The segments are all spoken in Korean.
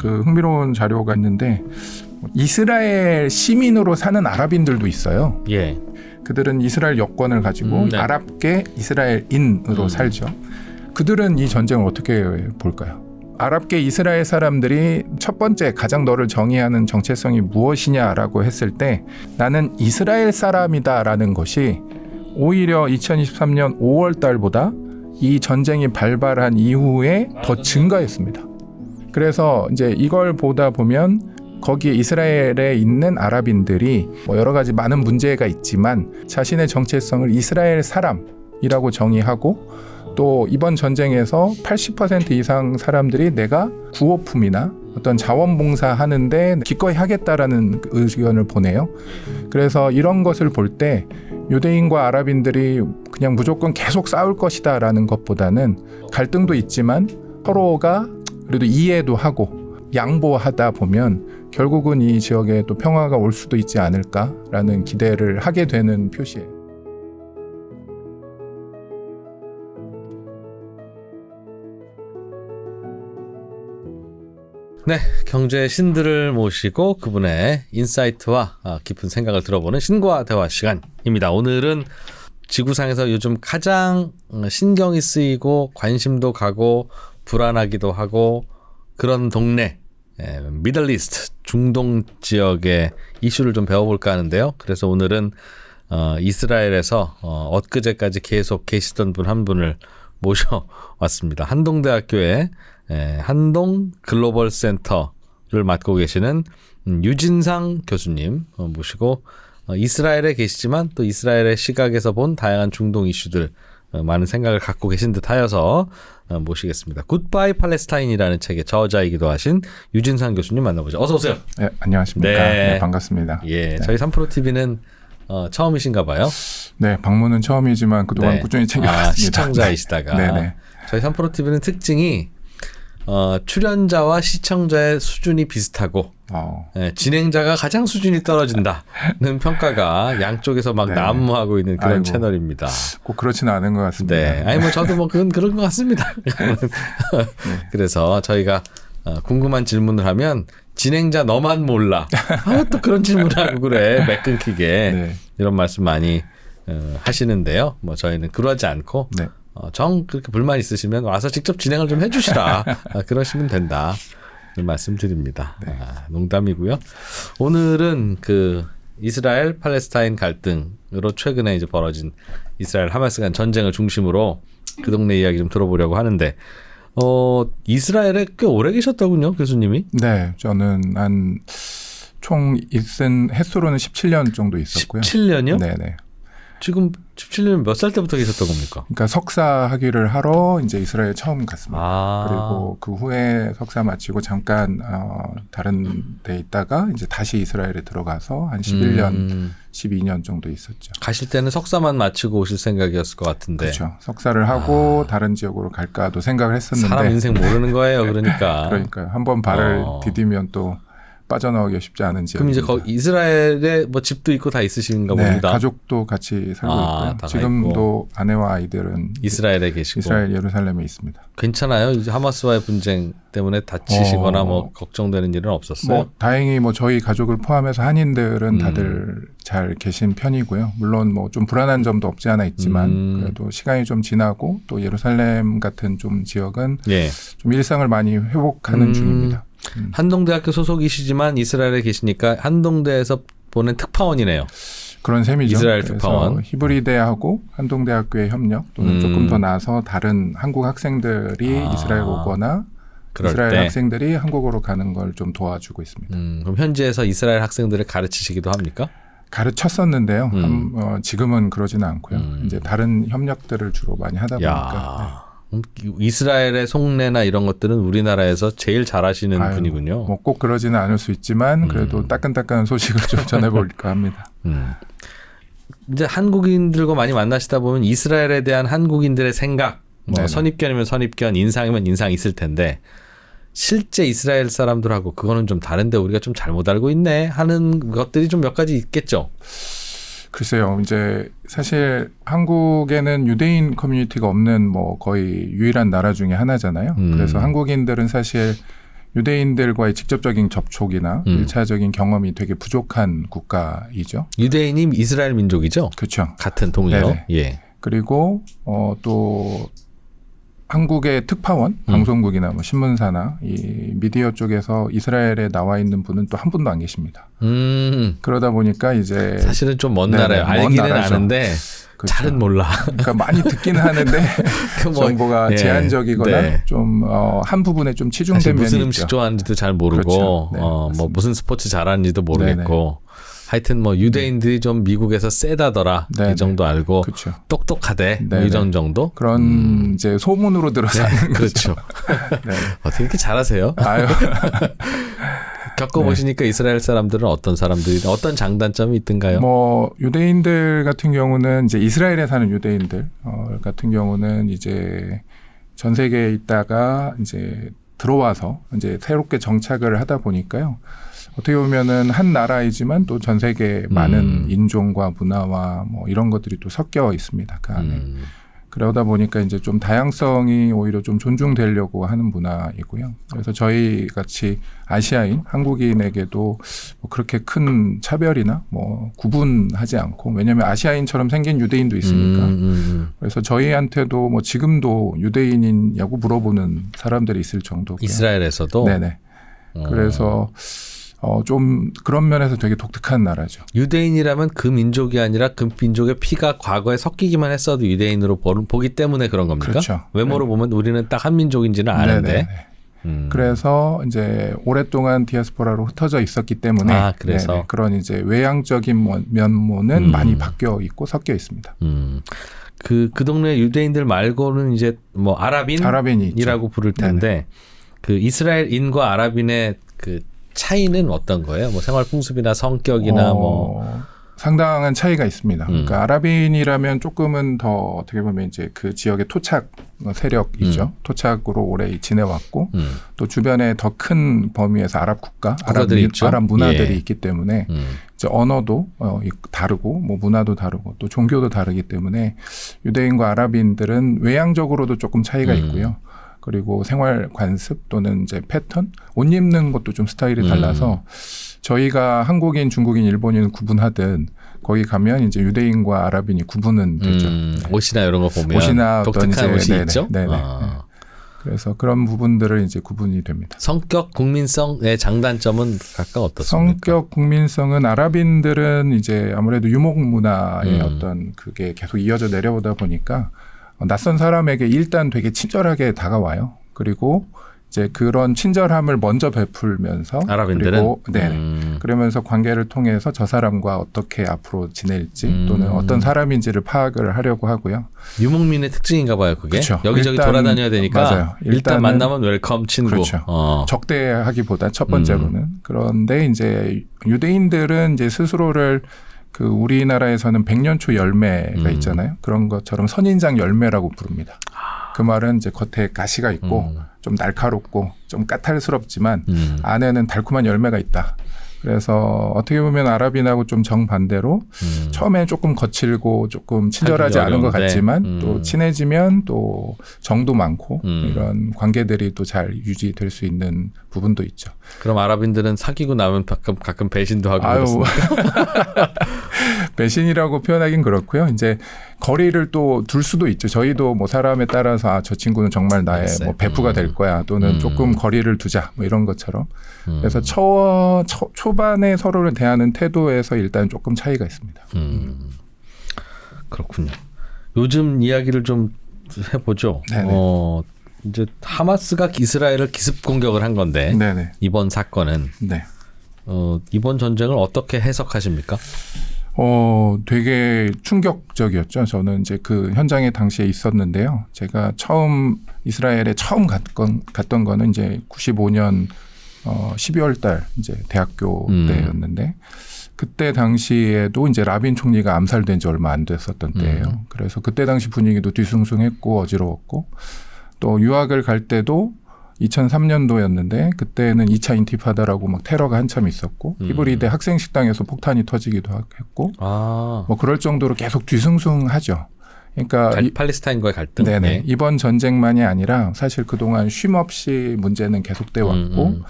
그 흥미로운 자료가 있는데 이스라엘 시민으로 사는 아랍인들도 있어요. 예. 그들은 이스라엘 여권을 가지고 네. 아랍계 이스라엘인으로 살죠. 그들은 이 전쟁을 어떻게 볼까요? 아랍계 이스라엘 사람들이 첫 번째 가장 너를 정의하는 정체성이 무엇이냐라고 했을 때 나는 이스라엘 사람이다라는 것이 오히려 2023년 5월 달보다 이 전쟁이 발발한 이후에 더 증가했습니다. 그래서 이제 이걸 보다 보면 거기에 이스라엘에 있는 아랍인들이 뭐 여러 가지 많은 문제가 있지만 자신의 정체성을 이스라엘 사람이라고 정의하고 또 이번 전쟁에서 80% 이상 사람들이 내가 구호품이나 어떤 자원봉사 하는데 기꺼이 하겠다라는 의견을 보내요. 그래서 이런 것을 볼 때 유대인과 아랍인들이 그냥 무조건 계속 싸울 것이다라는 것보다는 갈등도 있지만 서로가 그래도 이해도 하고 양보하다 보면 결국은 이 지역에 또 평화가 올 수도 있지 않을까라는 기대를 하게 되는 표시예요. 네, 경제의 신들을 모시고 그분의 인사이트와 깊은 생각을 들어보는 신과 대화 시간입니다. 오늘은 지구상에서 요즘 가장 신경이 쓰이고 관심도 가고 불안하기도 하고 그런 동네 미들리스트 중동 지역의 이슈를 좀 배워볼까 하는데요. 그래서 오늘은 이스라엘에서 엊그제까지 계속 계시던 분 한 분을 모셔왔습니다. 한동대학교의 한동 글로벌 센터를 맡고 계시는 유진상 교수님 모시고 이스라엘에 계시지만 또 이스라엘의 시각에서 본 다양한 중동 이슈들 많은 생각을 갖고 계신 듯하여서 모시겠습니다. 굿바이 팔레스타인이라는 책의 저자이기도 하신 유진상 교수님 만나보죠. 어서 오세요. 네, 안녕하십니까. 네, 반갑습니다. 예, 네. 저희 3프로TV는 처음이신가 봐요. 네, 방문은 처음이지만 그동안 꾸준히 챙겨왔습니다. 시청자이시다가 네네. 저희 3프로TV는 특징이 출연자와 시청자의 수준이 비슷하고 진행자가 가장 수준이 떨어진다는 평가가 양쪽에서 막 난무하고 있는 그런 채널입니다. 꼭 그렇지는 않은 것 같습니다. 네, 아니 뭐 저도 뭐 그런 것 같습니다. 네. 그래서 저희가 궁금한 질문을 하면 진행자 너만 몰라. 또 그런 질문을 하고 그래. 매 끊기게. 네. 이런 말씀 많이 하시는데요. 뭐 저희는 그러지 않고 네. 정 그렇게 불만 있으시면 와서 직접 진행을 좀 해주시라. 그러시면 된다. 말씀드립니다. 네. 농담이고요. 오늘은 그 이스라엘 팔레스타인 갈등으로 최근에 이제 벌어진 이스라엘 하마스 간 전쟁을 중심으로 그 동네 이야기 좀 들어보려고 하는데 이스라엘에 꽤 오래 계셨더군요, 교수님이. 네, 저는 총 있은 횟수로는 17년 정도 있었고요. 17년이요? 네네. 지금 17년 몇 살 때부터 계셨던 겁니까? 그러니까 석사 학위를 하러 이제 이스라엘 처음 갔습니다. 그리고 그리고 그 후에 석사 마치고 잠깐 다른 데 있다가 이제 다시 이스라엘에 들어가서 한 11년, 12년 정도 있었죠. 가실 때는 석사만 마치고 오실 생각이었을 것 같은데. 그렇죠. 석사를 하고 다른 지역으로 갈까도 생각을 했었는데. 사람 인생 모르는 거예요, 그러니까. 그러니까요. 한번 발을 디디면 또 빠져나오기가 쉽지 않은 지역입니다. 그럼 이제 거기 이스라엘에 뭐 집도 있고 다 있으신가 네, 봅니다. 가족도 같이 살고 있고요. 다 지금도 아내와 아이들은 이스라엘에 계시고. 이스라엘 예루살렘에 있습니다. 괜찮아요? 이제 하마스와의 분쟁 때문에 다치시거나 뭐 걱정되는 일은 없었어요? 뭐 다행히 뭐 저희 가족을 포함해서 한인들은 다들 잘 계신 편이고요. 물론 뭐 좀 불안한 점도 없지 않아 있지만 그래도 시간이 좀 지나고 또 예루살렘 같은 좀 지역은 좀 일상을 많이 회복하는 중입니다. 한동대학교 소속이시지만 이스라엘에 계시니까 한동대에서 보낸 특파원이네요. 그런 셈이죠. 이스라엘 특파원. 히브리대하고 한동대학교의 협력 또는 조금 더 나아서 다른 한국 학생들이 이스라엘 오거나 이스라엘 때. 학생들이 한국으로 가는 걸 좀 도와주고 있습니다. 그럼 현지에서 이스라엘 학생들을 가르치시기도 합니까? 가르쳤었는데요. 지금은 그러지는 않고요. 이제 다른 협력들을 주로 많이 하다 보니까. 이스라엘의 속내나 이런 것들은 우리나라에서 제일 잘하시는 분이군요. 뭐 꼭 그러지는 않을 수 있지만 그래도 따끈따끈한 소식을 좀 전해볼까 합니다. 이제 한국인들과 많이 만나시다 보면 이스라엘에 대한 한국인들의 생각, 뭐 선입견이면 선입견, 인상이면 인상 있을 텐데 실제 이스라엘 사람들하고 그거는 좀 다른데 우리가 좀 잘못 알고 있네 하는 것들이 좀 몇 가지 있겠죠. 글쎄요. 이제 사실 한국에는 유대인 커뮤니티가 없는 뭐 거의 유일한 나라 중에 하나잖아요. 그래서 한국인들은 사실 유대인들과의 직접적인 접촉이나 일차적인 경험이 되게 부족한 국가이죠. 유대인이 이스라엘 민족이죠? 그렇죠. 같은 동요. 네네. 예. 그리고 또 한국의 특파원, 방송국이나 뭐 신문사나 이 미디어 쪽에서 이스라엘에 나와 있는 분은 또 한 분도 안 계십니다. 그러다 보니까 이제 사실은 좀 먼 네네, 나라예요. 먼 알기는 나라죠. 아는데 그렇죠. 잘은 몰라. 그러니까 많이 듣긴 하는데 그 뭐, 정보가 예. 제한적이거나 네. 좀 한 부분에 좀 사실 치중된 무슨 면이 음식 있죠. 좋아하는지도 잘 모르고 그렇죠. 네, 뭐 맞습니다. 무슨 스포츠 잘하는지도 모르겠고 하여튼 뭐 유대인들이 좀 미국에서 세다더라 네네. 이 정도 알고 그렇죠. 똑똑하대 뭐 네네. 이런 정도. 그런 이제 소문으로 들어서 하는 거죠. 그렇죠. 어떻게 이렇게 잘하세요? 아유, 겪어보시니까 이스라엘 사람들은 어떤 사람들이 어떤 장단점이 있던가요? 뭐 유대인들 같은 경우는 이제 이스라엘에 사는 유대인들 같은 경우는 이제 전 세계에 있다가 이제 들어와서 이제 새롭게 정착을 하다 보니까요. 어떻게 보면은 한 나라이지만 또 전 세계 많은 인종과 문화와 뭐 이런 것들이 또 섞여 있습니다. 그 안에. 그러다 보니까 이제 좀 다양성이 오히려 좀 존중되려고 하는 문화이고요. 그래서 저희 같이 아시아인, 한국인에게도 뭐 그렇게 큰 차별이나 뭐 구분하지 않고, 왜냐하면 아시아인처럼 생긴 유대인도 있으니까. 그래서 저희한테도 뭐 지금도 유대인이냐고 물어보는 사람들이 있을 정도고요. 이스라엘에서도 네네. 그래서 좀 그런 면에서 되게 독특한 나라죠. 유대인이라면 그 민족이 아니라 그 민족의 피가 과거에 섞이기만 했어도 유대인으로 보기 때문에 그런 겁니까? 그렇죠. 외모로 보면 우리는 딱 한 민족인지는 아는데. 그래서 이제 오랫동안 디아스포라로 흩어져 있었기 때문에 그래서 네네, 그런 이제 외향적인 면모는 많이 바뀌어 있고 섞여 있습니다. 그 동네 유대인들 말고는 이제 뭐 아랍인이라고 있죠. 부를 텐데 그 이스라엘인과 아랍인의 그 차이는 어떤 거예요? 뭐 생활 풍습이나 성격이나 뭐 상당한 차이가 있습니다. 그러니까 아랍인이라면 조금은 더 어떻게 보면 이제 그 지역의 토착 세력이죠. 토착으로 오래 지내왔고 또 주변에 더 큰 범위에서 아랍 국가, 아랍 문화들이 예. 있기 때문에 이제 언어도 다르고 뭐 문화도 다르고 또 종교도 다르기 때문에 유대인과 아랍인들은 외향적으로도 조금 차이가 있고요. 그리고 생활 관습 또는 이제 패턴, 옷 입는 것도 좀 스타일이 달라서 저희가 한국인, 중국인, 일본인 구분하듯 거기 가면 이제 유대인과 아랍인이 구분은 되죠. 옷이나 이런 거 보면 옷이나 독특한 어떤 옷이 네네, 있죠. 네네. 그래서 그런 부분들을 이제 구분이 됩니다. 성격, 국민성의 장단점은 각각 어떻습니까? 성격, 국민성은 아랍인들은 이제 아무래도 유목 문화의 어떤 그게 계속 이어져 내려오다 보니까 낯선 사람에게 일단 되게 친절하게 다가와요. 그리고 이제 그런 친절함을 먼저 베풀면서 아랍인들은 그리고 그러면서 관계를 통해서 저 사람과 어떻게 앞으로 지낼지 또는 어떤 사람인지를 파악을 하려고 하고요. 유목민의 특징인가 봐요, 그게. 그렇죠. 여기저기 일단, 돌아다녀야 되니까 맞아요. 일단 만나면 웰컴 친구. 그렇죠. 적대하기보다 첫 번째로는. 그런데 이제 유대인들은 이제 스스로를 그 우리나라에서는 백년초 열매가 있잖아요. 그런 것처럼 선인장 열매라고 부릅니다. 그 말은 이제 겉에 가시가 있고 좀 날카롭고 좀 까탈스럽지만 안에는 달콤한 열매가 있다. 그래서 어떻게 보면 아랍인하고 좀 정반대로 처음에 조금 거칠고 조금 친절하지 않은 것 같지만 또 친해지면 또 정도 많고 이런 관계들이 또 잘 유지될 수 있는 부분도 있죠. 그럼 아랍인들은 사귀고 나면 가끔 배신도 하고 그렇습니까? 배신이라고 표현하긴 그렇고요. 이제 거리를 또 둘 수도 있죠. 저희도 뭐 사람에 따라서 저 친구는 정말 나의 뭐 베프가 될 거야 또는 조금 거리를 두자 뭐 이런 것처럼. 그래서 초반에 서로를 대하는 태도에서 일단 조금 차이가 있습니다. 그렇군요. 요즘 이야기를 좀 해보죠. 이제 하마스가 이스라엘을 기습 공격을 한 건데 네네. 이번 사건은 이번 전쟁을 어떻게 해석하십니까? 되게 충격적이었죠. 저는 이제 그 현장에 당시에 있었는데요. 제가 이스라엘에 처음 갔던 거는 이제 95년 12월 달 이제 대학교 때였는데 그때 당시에도 이제 라빈 총리가 암살된 지 얼마 안 됐었던 때예요. 그래서 그때 당시 분위기도 뒤숭숭했고 어지러웠고 또 유학을 갈 때도 2003년도였는데 그때는 2차 인티파다라고 막 테러가 한참 있었고 히브리대 학생 식당에서 폭탄이 터지기도 했고 뭐 그럴 정도로 계속 뒤숭숭하죠. 그러니까 팔레스타인과의 갈등. 네네. 네. 이번 전쟁만이 아니라 사실 그동안 쉼없이 문제는 계속돼 왔고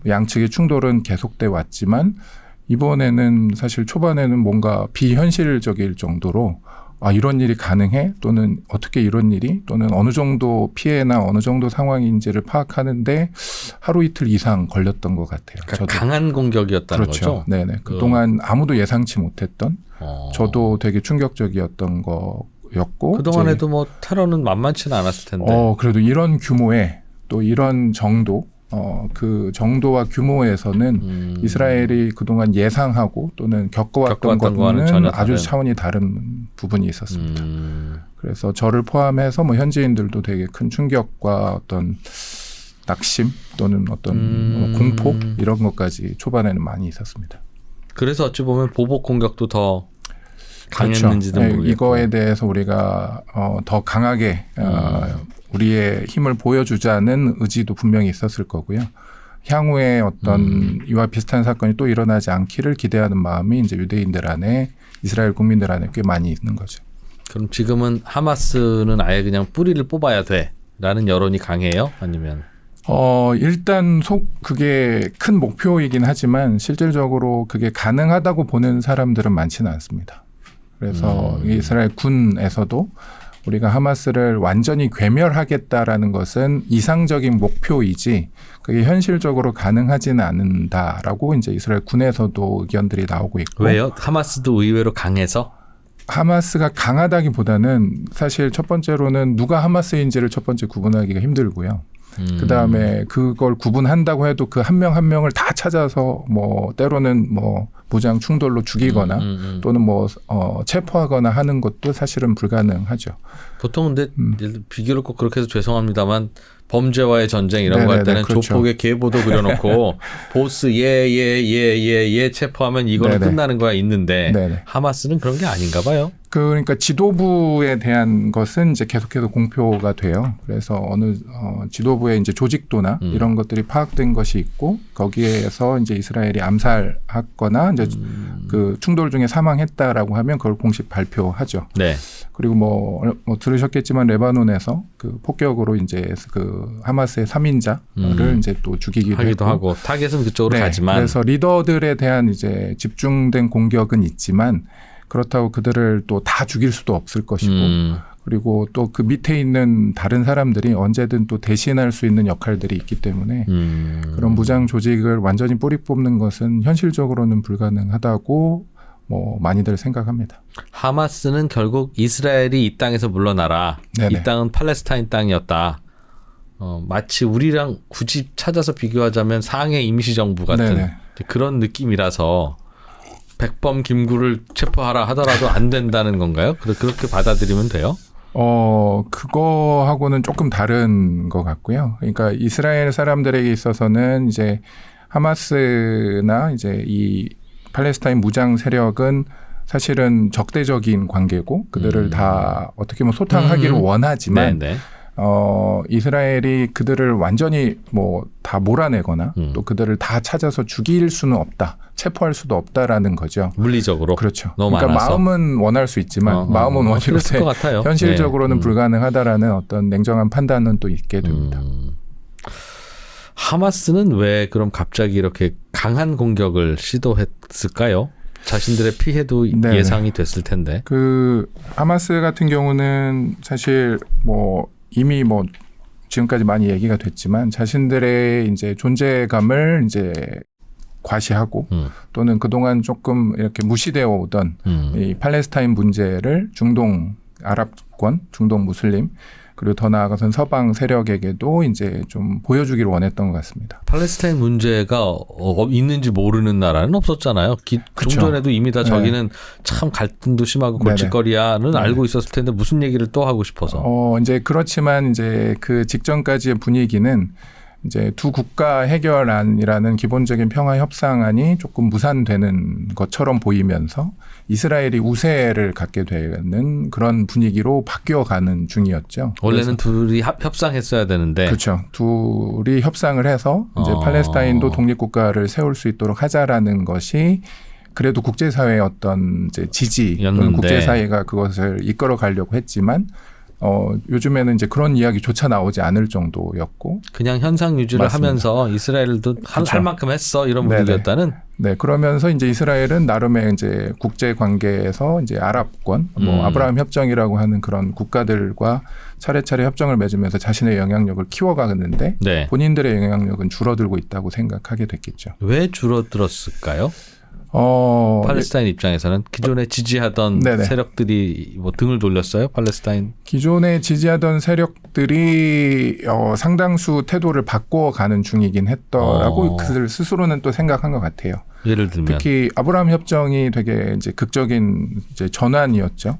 양측의 충돌은 계속돼 왔지만 이번에는 사실 초반에는 뭔가 비현실적일 정도로 이런 일이 가능해? 또는 어떻게 이런 일이? 또는 어느 정도 피해나 어느 정도 상황인지를 파악하는데 하루 이틀 이상 걸렸던 것 같아요. 그러니까 강한 공격이었다는 그렇죠. 거죠? 네네. 그동안 아무도 예상치 못했던 저도 되게 충격적이었던 거였고 그동안에도 뭐 테러는 만만치는 않았을 텐데. 그래도 이런 규모의 또 이런 정도 그 정도와 규모에서는 이스라엘이 그동안 예상하고 또는 겪어왔던 거와는 것은 전혀 아주 다른. 차원이 다른 부분이 있었습니다. 그래서 저를 포함해서 뭐 현지인들도 되게 큰 충격과 어떤 낙심 또는 어떤 공포 이런 것까지 초반에는 많이 있었습니다. 그래서 어찌 보면 보복 공격도 더 강했는지도 그렇죠. 모르겠고. 이거에 대해서 우리가 더 강하게 우리의 힘을 보여주자는 의지도 분명히 있었을 거고요. 향후에 어떤 이와 비슷한 사건이 또 일어나지 않기를 기대하는 마음이 이제 유대인들 안에 이스라엘 국민들 안에 꽤 많이 있는 거죠. 그럼 지금은 하마스는 아예 그냥 뿌리를 뽑아야 돼라는 여론이 강해요? 아니면? 일단 그게 큰 목표이긴 하지만 실질적으로 그게 가능하다고 보는 사람들은 많지는 않습니다. 그래서 이스라엘 군에서도 우리가 하마스를 완전히 괴멸하겠다라는 것은 이상적인 목표이지 그게 현실적으로 가능하지는 않는다라고 이제 이스라엘 군에서도 의견들이 나오고 있고. 왜요? 하마스도 의외로 강해서? 하마스가 강하다기보다는 사실 첫 번째로는 누가 하마스인지를 첫 번째 구분하기가 힘들고요. 그다음에 그걸 구분한다고 해도 그 한 명 한 명을 다 찾아서 뭐 때로는 뭐 무장 충돌로 죽이거나 또는 뭐 체포하거나 하는 것도 사실은 불가능하죠. 보통 근데 비교를 꼭 그렇게 해서 죄송합니다만 범죄와의 전쟁 이런 거 할 때는 그렇죠. 조폭의 계보도 그려놓고 보스 예 체포하면 이거는 네네. 끝나는 거야 있는데 네네. 하마스는 그런 게 아닌가 봐요. 그러니까 지도부에 대한 것은 이제 계속해서 공표가 돼요. 그래서 어느 지도부의 이제 조직도나 이런 것들이 파악된 것이 있고 거기에서 이제 이스라엘이 암살했거나 이제 그 충돌 중에 사망했다라고 하면 그걸 공식 발표하죠. 네. 그리고 뭐 들으셨겠지만 레바논에서 그 폭격으로 이제 그 하마스의 3인자를 이제 또 죽이기도 하기도 했고. 하고 타겟은 그쪽으로 네, 가지만 그래서 리더들에 대한 이제 집중된 공격은 있지만 그렇다고 그들을 또 다 죽일 수도 없을 것이고 그리고 또 그 밑에 있는 다른 사람들이 언제든 또 대신할 수 있는 역할들이 있기 때문에 그런 무장 조직을 완전히 뿌리 뽑는 것은 현실적으로는 불가능하다고 뭐 많이들 생각합니다. 하마스는 결국 이스라엘이 이 땅에서 물러나라. 네네. 이 땅은 팔레스타인 땅이었다. 마치 우리랑 굳이 찾아서 비교하자면 상해 임시정부 같은 네네. 그런 느낌이라서 백범 김구를 체포하라 하더라도 안 된다는 건가요? 그렇게 받아들이면 돼요? 그거하고는 조금 다른 것 같고요. 그러니까 이스라엘 사람들에게 있어서는 이제 하마스나 이제 이 팔레스타인 무장 세력은 사실은 적대적인 관계고 그들을 다 어떻게 보면 소탕하기를 원하지만 네네. 이스라엘이 그들을 완전히 뭐 다 몰아내거나 또 그들을 다 찾아서 죽일 수는 없다. 체포할 수도 없다라는 거죠. 물리적으로. 그렇죠. 너무 그러니까 많아서. 마음은 원할 수 있지만 마음은 그랬을 원이로되 것 같아요. 현실적으로는 네. 불가능하다라는 어떤 냉정한 판단은 또 있게 됩니다. 하마스는 왜 그럼 갑자기 이렇게 강한 공격을 시도했을까요? 자신들의 피해도 네네. 예상이 됐을 텐데. 그 하마스 같은 경우는 사실 뭐 이미 뭐 지금까지 많이 얘기가 됐지만 자신들의 이제 존재감을 이제 과시하고 또는 그동안 조금 이렇게 무시되어 오던 이 팔레스타인 문제를 중동 아랍권, 중동 무슬림 그리고 더 나아가서는 서방 세력에게도 이제 좀 보여주기를 원했던 것 같습니다. 팔레스타인 문제가 있는지 모르는 나라는 없었잖아요. 그쵸. 종전에도 이미 다 저기는 참 갈등도 심하고 골칫거리야는 알고 있었을 텐데 무슨 얘기를 또 하고 싶어서. 이제 그렇지만 이제 그 직전까지의 분위기는 이제 두 국가 해결안이라는 기본적인 평화 협상안이 조금 무산되는 것처럼 보이면서 이스라엘이 우세를 갖게 되는 그런 분위기로 바뀌어가는 중이었죠. 원래는 둘이 협상했어야 되는데. 그렇죠. 둘이 협상을 해서 이제 팔레스타인도 독립국가를 세울 수 있도록 하자라는 것이 그래도 국제사회의 어떤 이제 지지 또는 였는데. 국제사회가 그것을 이끌어 가려고 했지만 요즘에는 이제 그런 이야기조차 나오지 않을 정도였고 그냥 현상 유지를 맞습니다. 하면서 이스라엘도 할 만큼 했어 이런 네네. 분위기였다는. 네, 그러면서 이제 이스라엘은 나름의 이제 국제 관계에서 이제 아랍권, 뭐 아브라함 협정이라고 하는 그런 국가들과 차례차례 협정을 맺으면서 자신의 영향력을 키워가는데 네. 본인들의 영향력은 줄어들고 있다고 생각하게 됐겠죠. 왜 줄어들었을까요? 팔레스타인 입장에서는 기존에 지지하던 네네. 세력들이 뭐 등을 돌렸어요? 팔레스타인. 기존에 지지하던 세력들이 상당수 태도를 바꿔가는 중이긴 했더라고 그들 스스로는 또 생각한 것 같아요. 예를 들면 특히 아브라함 협정이 되게 이제 극적인 이제 전환이었죠.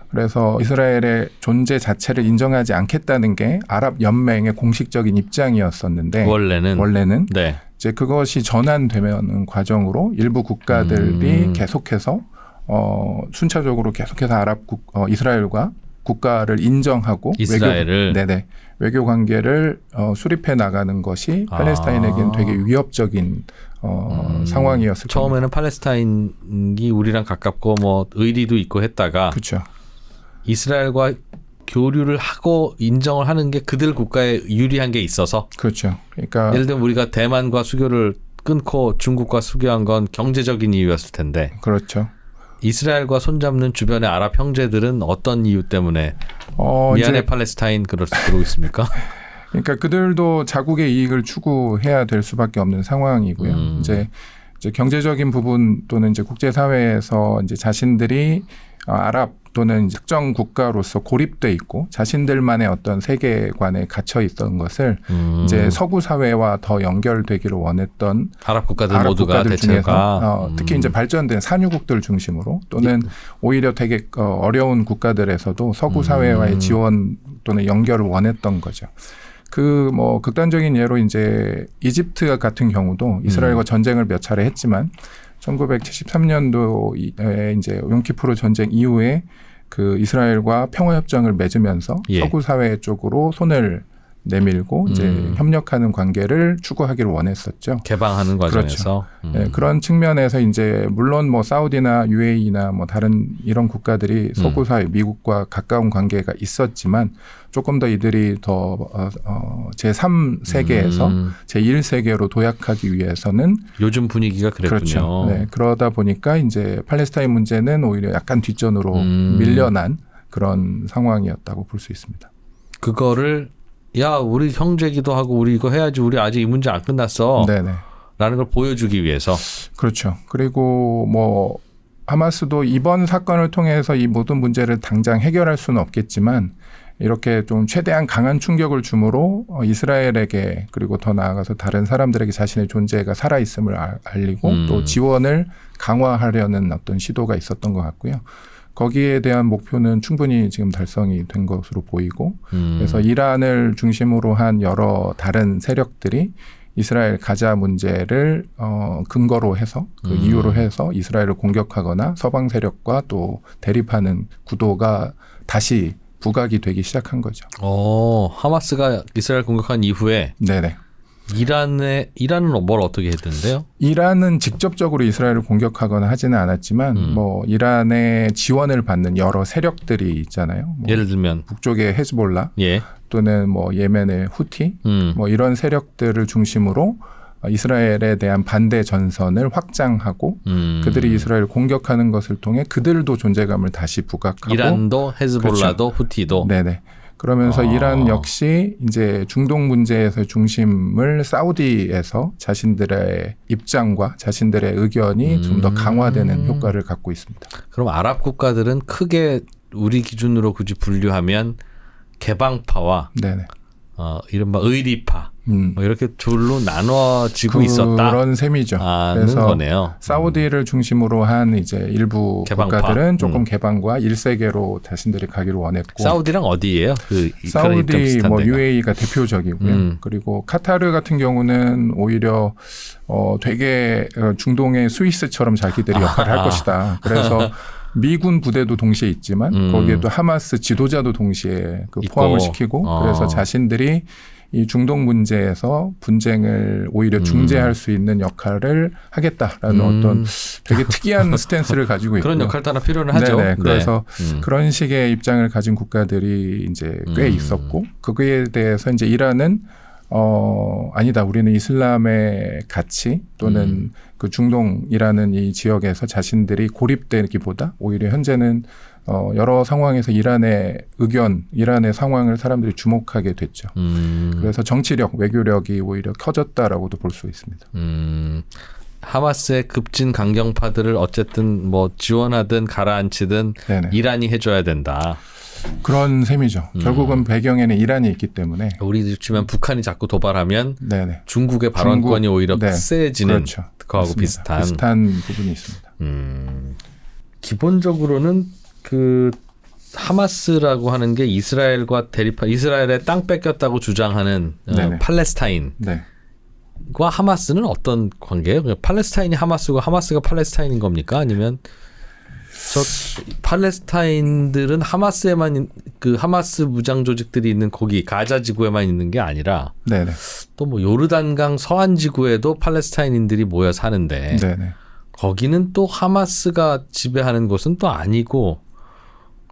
그래서 이스라엘의 존재 자체를 인정하지 않겠다는 게 아랍 연맹의 공식적인 입장이었었는데 원래는 네. 이제 그것이 전환되는 과정으로 일부 국가들이 계속해서 순차적으로 계속해서 이스라엘과 국가를 인정하고 이스라엘을 외교 관계를 수립해 나가는 것이 팔레스타인에게는 되게 위협적인 상황이었을 겁니다. 처음에는 팔레스타인이 우리랑 가깝고 뭐 의리도 있고 했다가 그렇죠. 이스라엘과 교류를 하고 인정을 하는 게 그들 국가에 유리한 게 있어서 그렇죠. 그러니까 예를 들면 우리가 대만과 수교를 끊고 중국과 수교한 건 경제적인 이유였을 텐데 그렇죠. 이스라엘과 손잡는 주변의 아랍 형제들은 어떤 이유 때문에 미안해 이제 팔레스타인 그러고 있습니까? 그러니까 그들도 자국의 이익을 추구해야 될 수밖에 없는 상황이고요. 이제 경제적인 부분 또는 이제 국제 사회에서 이제 자신들이 아랍 또는 특정 국가로서 고립돼 있고 자신들만의 어떤 세계관에 갇혀 있던 것을 이제 서구 사회와 더 연결되기를 원했던 아랍 국가들 아랍 모두가 국가들 대체가 중에서 특히 이제 발전된 산유국들 중심으로 또는 오히려 되게 어려운 국가들에서도 서구 사회와의 지원 또는 연결을 원했던 거죠. 그 뭐 극단적인 예로 이제 이집트 같은 경우도 이스라엘과 전쟁을 몇 차례 했지만 1973년도에 이제 용키푸르 전쟁 이후에 그 이스라엘과 평화협정을 맺으면서 서구 사회 쪽으로 손을 내밀고 이제 협력하는 관계를 추구하기를 원했었죠. 개방하는 과정에서. 그렇죠. 네, 그런 측면에서 이제 물론 뭐 사우디나 UAE나 뭐 다른 이런 국가들이 서구 사회 미국과 가까운 관계가 있었지만 조금 더 이들이 더 제3세계에서 제1세계로 도약하기 위해서는 요즘 분위기가 그랬군요. 그렇죠. 네, 그러다 보니까 이제 팔레스타인 문제는 오히려 약간 뒷전으로 밀려난 그런 상황이었다고 볼 수 있습니다. 그거를 야 우리 형제기도 하고 우리 이거 해야지 우리 아직 이 문제 안 끝났어 네네. 라는 걸 보여주기 위해서. 그렇죠. 그리고 뭐 하마스도 이번 사건을 통해서 이 모든 문제를 당장 해결할 수는 없겠지만 이렇게 좀 최대한 강한 충격을 주므로 이스라엘에게 그리고 더 나아가서 다른 사람들에게 자신의 존재가 살아있음을 알리고 또 지원을 강화하려는 어떤 시도가 있었던 것 같고요. 거기에 대한 목표는 충분히 지금 달성이 된 것으로 보이고 그래서 이란을 중심으로 한 여러 다른 세력들이 이스라엘 가자 문제를 근거로 해서 그 이유로 해서 이스라엘을 공격하거나 서방 세력과 또 대립하는 구도가 다시 부각이 되기 시작한 거죠. 하마스가 이스라엘 공격한 이후에 네네. 이란은 뭘 어떻게 했는데요? 이란은 직접적으로 이스라엘을 공격하거나 하지는 않았지만 뭐 이란의 지원을 받는 여러 세력들이 있잖아요. 뭐 예를 들면 북쪽의 헤즈볼라 또는 뭐 예멘의 후티 뭐 이런 세력들을 중심으로 이스라엘에 대한 반대 전선을 확장하고 그들이 이스라엘을 공격하는 것을 통해 그들도 존재감을 다시 부각하고 이란도 헤즈볼라도 그렇죠. 후티도 네네. 그러면서 이란 역시 이제 중동 문제에서 중심을 사우디에서 자신들의 입장과 자신들의 의견이 좀 더 강화되는 효과를 갖고 있습니다. 그럼 아랍 국가들은 크게 우리 기준으로 굳이 분류하면 개방파와 네네. 이른바 의리파 뭐 이렇게 둘로 나눠지고 있었다. 그런 셈이죠. 그래서 거네요. 사우디를 중심으로 한 이제 일부 개방파. 국가들은 조금 개방과 1세계로 자신들이 가기를 원했고 사우디랑 어디예요? 사우디 뭐 UAE가 대표적이고요. 그리고 카타르 같은 경우는 오히려 되게 중동의 스위스처럼 자기들이 역할을 할 것이다. 그래서 미군 부대도 동시에 있지만 거기에도 하마스 지도자도 동시에 포함을 시키고 그래서 자신들이 이 중동 문제에서 분쟁을 오히려 중재할 수 있는 역할을 하겠다라는 어떤 되게 특이한 스탠스를 가지고 있고요. 그런 역할도 하나 필요는 하죠. 네네. 그래서 네. 그런 식의 입장을 가진 국가들이 이제 꽤 있었고 거기에 대해서 이제 이란은 아니다. 우리는 이슬람의 가치 또는 그 중동이라는 이 지역에서 자신들이 고립되기보다 오히려 현재는 여러 상황에서 이란의 의견, 이란의 상황을 사람들이 주목하게 됐죠. 그래서 정치력, 외교력이 오히려 커졌다라고도 볼 수 있습니다. 하마스의 급진 강경파들을 어쨌든 뭐 지원하든 가라앉히든 네네. 이란이 해줘야 된다. 그런 셈이죠. 결국은 배경에는 이란이 있기 때문에. 우리 치면 북한이 자꾸 도발하면 네네. 중국의 발언권이 오히려 네. 세지는 그렇죠. 그거하고 맞습니다. 비슷한. 비슷한 부분이 있습니다. 기본적으로는 그 하마스라고 하는 게 이스라엘과 이스라엘의 땅 뺏겼다고 주장하는 네네. 팔레스타인과 네. 하마스는 어떤 관계예요? 그냥 팔레스타인이 하마스고 하마스가 팔레스타인인 겁니까? 아니면 저 팔레스타인들은 하마스에만 그 하마스 무장 조직들이 있는 거기 가자 지구에만 있는 게 아니라 네네. 또 뭐 요르단강 서안 지구에도 팔레스타인인들이 모여 사는데 네네. 거기는 또 하마스가 지배하는 곳은 또 아니고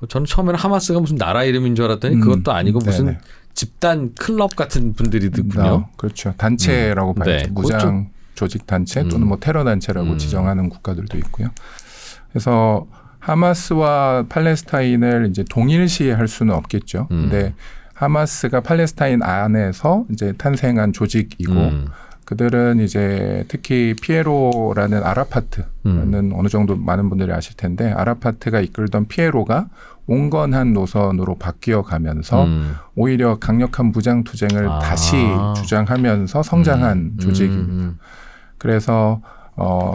저는 처음에는 하마스가 무슨 나라 이름인 줄 알았더니 그것도 아니고 무슨 네네. 집단 클럽 같은 분들이더군요. 그렇죠. 단체라고 봐야죠. 네, 무장 조직 단체 또는 뭐 테러 단체라고 지정하는 국가들도 있고요. 그래서 하마스와 팔레스타인을 이제 동일시할 수는 없겠죠. 근데 하마스가 팔레스타인 안에서 이제 탄생한 조직이고 그들은 이제 특히 피에로라는 아라파트는 어느 정도 많은 분들이 아실 텐데 아라파트가 이끌던 피에로가 온건한 노선으로 바뀌어 가면서 오히려 강력한 무장 투쟁을 다시 주장하면서 성장한 조직입니다. 그래서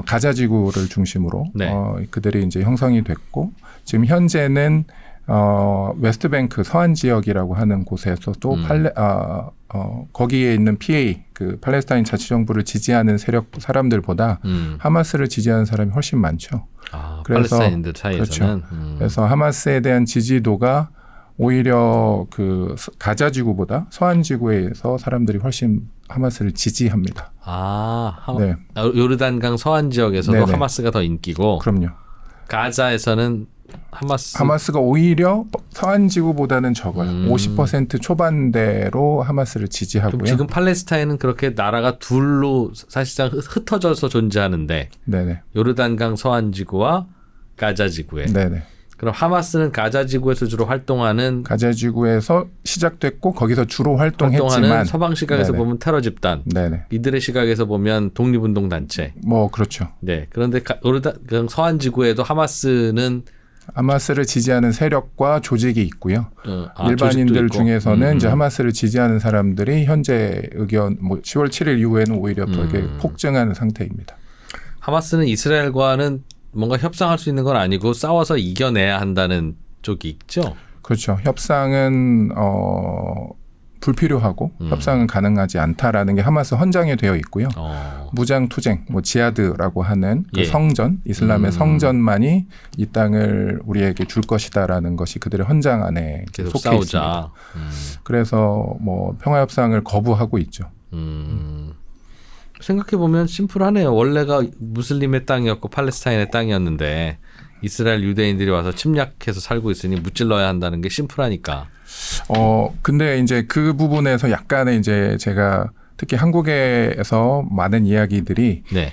가자 지구를 중심으로 네. 그들이 이제 형성이 됐고 지금 현재는 웨스트뱅크 서안 지역이라고 하는 곳에서도 거기에 있는 PA 그 팔레스타인 자치정부를 지지하는 세력 사람들보다 하마스를 지지하는 사람이 훨씬 많죠. 그래서 팔레스타인들 사이에서는 그렇죠. 그래서 하마스에 대한 지지도가 오히려 그 가자 지구보다 서안 지구에서 사람들이 훨씬 하마스를 지지합니다. 네. 요르단강 서안 지역에서도 네네. 하마스가 더 인기고 그럼요. 가자에서는 하마스가 오히려 서안 지구보다는 적어요. 50% 초반대로 하마스를 지지하고요. 그럼 지금 팔레스타인은 그렇게 나라가 둘로 사실상 흩어져서 존재하는데 네네. 요르단강 서안 지구와 가자 지구에. 네네. 그럼 하마스는 가자 지구에서 주로 활동하는 가자 지구에서 시작됐고 거기서 주로 활동했지만 서방 시각에서 네네. 보면 테러 집단, 네네. 이들의 시각에서 보면 독립운동 단체. 뭐 그렇죠. 네. 그런데 요르단 서안 지구에도 하마스는 하마스를 지지하는 세력과 조직이 있고요. 조직도 일반인들 있고. 중에서는 이제 하마스를 지지하는 사람들이 현재 의견 뭐 10월 7일 이후에는 오히려 되게 폭증하는 상태입니다. 하마스는 이스라엘과는 뭔가 협상할 수 있는 건 아니고 싸워서 이겨내야 한다는 쪽이 있죠. 그렇죠. 협상은 불필요하고 협상은 가능하지 않다라는 게 하마스 헌장에 되어 있고요. 무장 투쟁, 뭐 지하드라고 하는 그 예. 성전, 이슬람의 성전만이 이 땅을 우리에게 줄 것이다라는 것이 그들의 헌장 안에 계속 속해 싸우자. 있습니다. 그래서 뭐 평화 협상을 거부하고 있죠. 생각해 보면 심플하네요. 원래가 무슬림의 땅이었고 팔레스타인의 땅이었는데 이스라엘 유대인들이 와서 침략해서 살고 있으니 무찔러야 한다는 게 심플하니까. 근데 이제 그 부분에서 약간의 이제 제가 특히 한국에서 많은 이야기들이 네.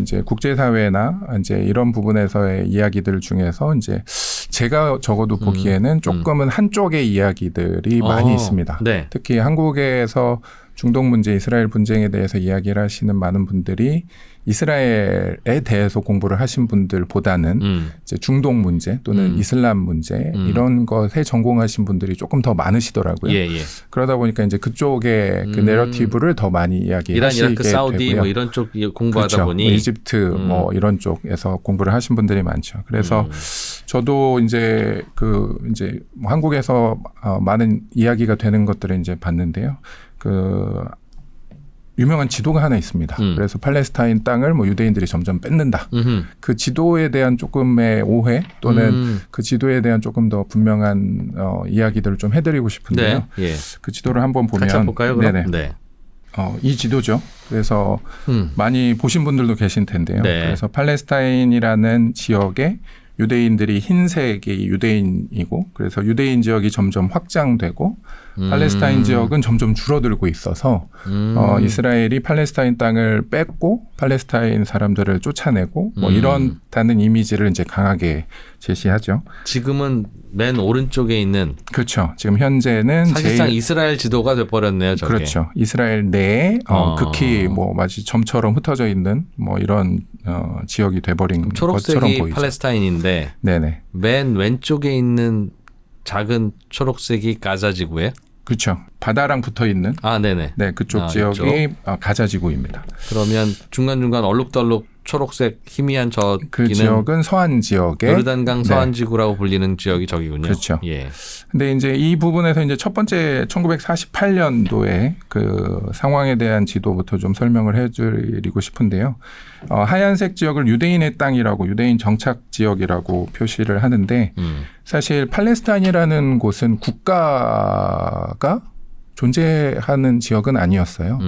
이제 국제사회나 이제 이런 부분에서의 이야기들 중에서 이제 제가 적어도 보기에는 조금은 한쪽의 이야기들이 많이 있습니다. 네. 특히 한국에서 중동 문제, 이스라엘 분쟁에 대해서 이야기를 하시는 많은 분들이 이스라엘에 대해서 공부를 하신 분들보다는 이제 중동 문제 또는 이슬람 문제 이런 것에 전공하신 분들이 조금 더 많으시더라고요. 예, 예. 그러다 보니까 이제 그쪽의 그 내러티브를 더 많이 이야기하시게 이란, 이라크, 사우디 되고요. 뭐 이런 쪽 공부하다 그렇죠. 보니 뭐 이집트 뭐 이런 쪽에서 공부를 하신 분들이 많죠. 그래서 저도 이제 그 이제 뭐 한국에서 많은 이야기가 되는 것들을 이제 봤는데요. 그 유명한 지도가 하나 있습니다. 그래서 팔레스타인 땅을 뭐 유대인들이 점점 뺏는다. 그 지도에 대한 조금의 오해 또는 그 지도에 대한 조금 더 분명한 이야기들을 좀 해드리고 싶은데요. 네. 예. 그 지도를 한번 보면 같이 한번 볼까요? 그럼? 네네. 네. 이 지도죠. 그래서 많이 보신 분들도 계신 텐데요. 네. 그래서 팔레스타인이라는 지역에 유대인들이 흰색이 유대인이고 그래서 유대인 지역이 점점 확장되고 팔레스타인 지역은 점점 줄어들고 있어서 이스라엘이 팔레스타인 땅을 뺏고 팔레스타인 사람들을 쫓아내고 뭐 이런다는 이미지를 이제 강하게 제시하죠. 지금은 맨 오른쪽에 있는 그렇죠. 지금 현재는 사실상 이스라엘 지도가 돼버렸네요. 저게. 그렇죠. 이스라엘 내에 극히 뭐 마치 점처럼 흩어져 있는 뭐 이런 지역이 돼버린 것처럼 초록색이 보이죠. 팔레스타인인데 네네. 맨 왼쪽에 있는 작은 초록색이 가자 지구예요? 그렇죠. 바다랑 붙어 있는 네네. 네 그쪽 지역이 가자 지구입니다. 그러면 중간중간 얼룩덜룩 초록색 희미한 저기는 그 지역은 서한 지역에 요르단강 서한 지구라고 불리는 지역이 저기군요. 그렇죠. 예. 근데 이제 이 부분에서 이제 첫 번째 1948년도에 그 상황에 대한 지도부터 좀 설명을 해드리고 싶은데요. 하얀색 지역을 유대인의 땅이라고 유대인 정착 지역이라고 표시를 하는데 사실 팔레스타인이라는 곳은 국가가 존재하는 지역은 아니었어요.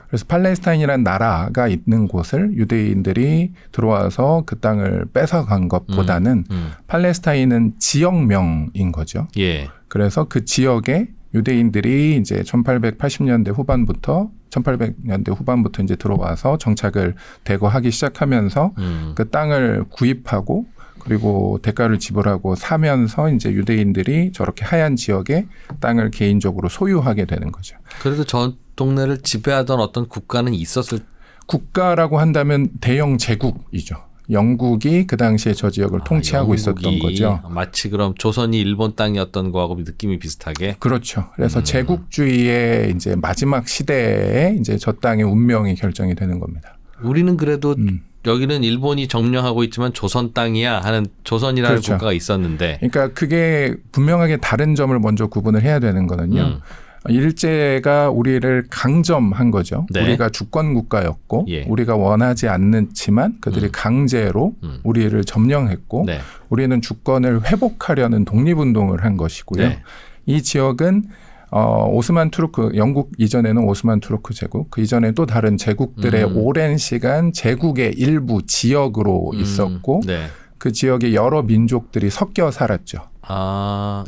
그래서 팔레스타인이라는 나라가 있는 곳을 유대인들이 들어와서 그 땅을 뺏어간 것보다는 팔레스타인은 지역명인 거죠. 예. 그래서 그 지역에 유대인들이 이제 1880년대 후반부터 1800년대 후반부터 이제 들어와서 정착을 대거하기 시작하면서 그 땅을 구입하고 그리고 대가를 지불하고 사면서 이제 유대인들이 저렇게 하얀 지역에 땅을 개인적으로 소유하게 되는 거죠. 그래도 저 동네를 지배하던 어떤 국가는 있었을 국가라고 한다면 대영 제국이죠. 영국이 그 당시에 저 지역을 통치하고 있었던 거죠. 마치 그럼 조선이 일본 땅이었던 거하고 느낌이 비슷하게. 그렇죠. 그래서 제국주의의 이제 마지막 시대에 이제 저 땅의 운명이 결정이 되는 겁니다. 우리는 그래도 여기는 일본이 점령하고 있지만 조선 땅이야 하는 조선이라는 그렇죠. 국가가 있었는데. 그러니까 그게 분명하게 다른 점을 먼저 구분을 해야 되는 거는요. 일제가 우리를 강점한 거죠. 네. 우리가 주권 국가였고 예. 우리가 원하지 않지만 그들이 강제로 우리를 점령했고 네. 우리는 주권을 회복하려는 독립운동을 한 것이고요. 네. 이 지역은 오스만 투르크 영국 이전에는 오스만 투르크 제국 그 이전에 또 다른 제국들의 오랜 시간 제국의 일부 지역으로 있었고 네. 그 지역에 여러 민족들이 섞여 살았죠.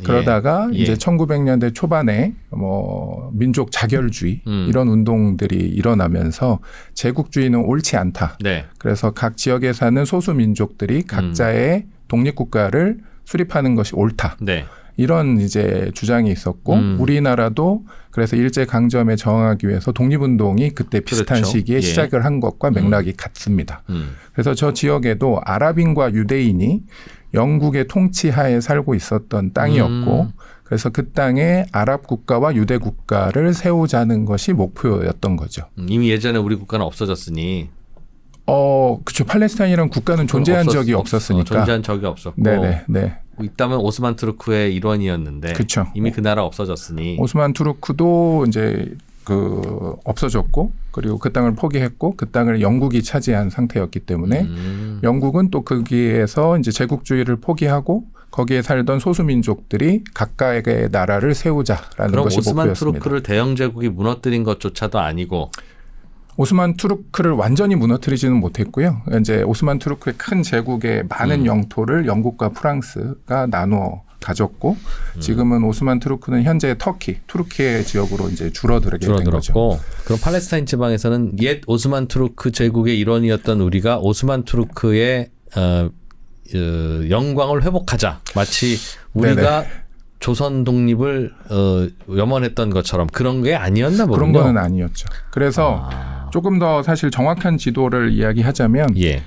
그러다가 예. 이제 1900년대 초반에 뭐 민족 자결주의 이런 운동들이 일어나면서 제국주의는 옳지 않다. 네. 그래서 각 지역에 사는 소수 민족들이 각자의 독립국가를 수립하는 것이 옳다. 네. 이런 이제 주장이 있었고 우리나라도 그래서 일제 강점에 저항하기 위해서 독립운동이 그때 비슷한 그렇죠. 시기에 예. 시작을 한 것과 맥락이 같습니다. 그래서 저 지역에도 아랍인과 유대인이 영국의 통치하에 살고 있었던 땅이었고 그래서 그 땅에 아랍 국가와 유대 국가를 세우자는 것이 목표였던 거죠. 이미 예전에 우리 국가는 없어졌으니. 그렇죠. 팔레스타인이라는 국가는 존재한 적이 없었으니까. 존재한 적이 없었고. 네네. 네. 있다면 오스만 투르크의 일원이었는데. 그렇죠. 이미 그 나라 없어졌으니. 오스만 투르크도 이제 없어졌고 그리고 그 땅을 포기했고 그 땅을 영국이 차지한 상태였기 때문에 영국은 또 거기에서 이제 제국주의를 포기하고 거기에 살던 소수 민족들이 각각의 나라를 세우자라는 그럼 것이 오스만 목표였습니다. 투르크를 대영 제국이 무너뜨린 것조차도 아니고. 오스만 투르크를 완전히 무너뜨리지는 못했고요. 이제 오스만 투르크의 큰 제국의 많은 영토를 영국과 프랑스가 나누어 가졌고 지금은 오스만 투르크는 현재 투르키의 지역으로 이제 줄어들게 된 거죠. 그럼 팔레스타인 지방에서는 옛 오스만 투르크 제국의 일원이었던 우리가 오스만 투르크의 영광을 회복하자. 마치 우리가 네네. 조선 독립을 염원했던 것처럼 그런 게 아니었나 보군요. 그런 거는 아니었죠. 그래서 조금 더 사실 정확한 지도를 이야기하자면 예.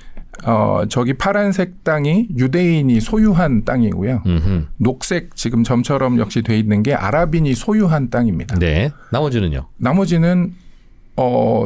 저기 파란색 땅이 유대인이 소유한 땅이고요. 녹색 지금 점처럼 역시 돼 있는 게 아랍인이 소유한 땅입니다. 네. 나머지는요? 나머지는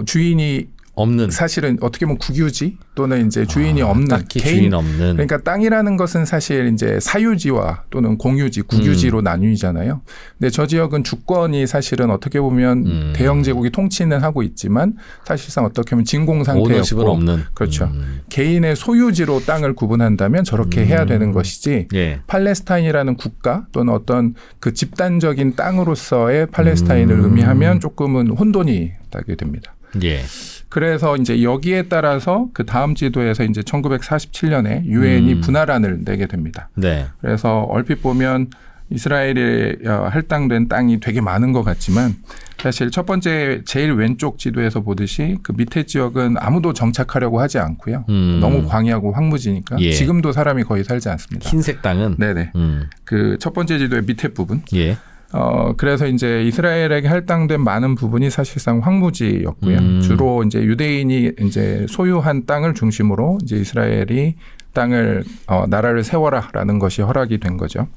주인이 없는. 사실은 어떻게 보면 국유지 또는 이제 주인이 없는 딱히 개인 주인 없는. 그러니까 땅이라는 것은 사실 이제 사유지와 또는 공유지, 국유지로 나뉘잖아요. 근데 저 지역은 주권이 사실은 어떻게 보면 대영 제국이 통치는 하고 있지만 사실상 어떻게 보면 진공 오너십은 상태였고 없는. 그렇죠. 개인의 소유지로 땅을 구분한다면 저렇게 해야 되는 것이지 예. 팔레스타인이라는 국가 또는 어떤 그 집단적인 땅으로서의 팔레스타인을 의미하면 조금은 혼돈이 나게 됩니다. 예. 그래서 이제 여기에 따라서 그 다음 지도에서 이제 1947년에 유엔이 분할안을 내게 됩니다. 네. 그래서 얼핏 보면 이스라엘에 할당된 땅이 되게 많은 것 같지만 사실 첫 번째 제일 왼쪽 지도에서 보듯이 그 밑에 지역은 아무도 정착하려고 하지 않고요. 너무 광야고 황무지니까 예. 지금도 사람이 거의 살지 않습니다. 흰색 땅은. 네네. 그 첫 번째 지도의 밑에 부분. 예. 그래서 이제 이스라엘에게 할당된 많은 부분이 사실상 황무지였고요. 주로 이제 유대인이 이제 소유한 땅을 중심으로 이제 이스라엘이 땅을 나라를 세워라라는 것이 허락이 된 거죠.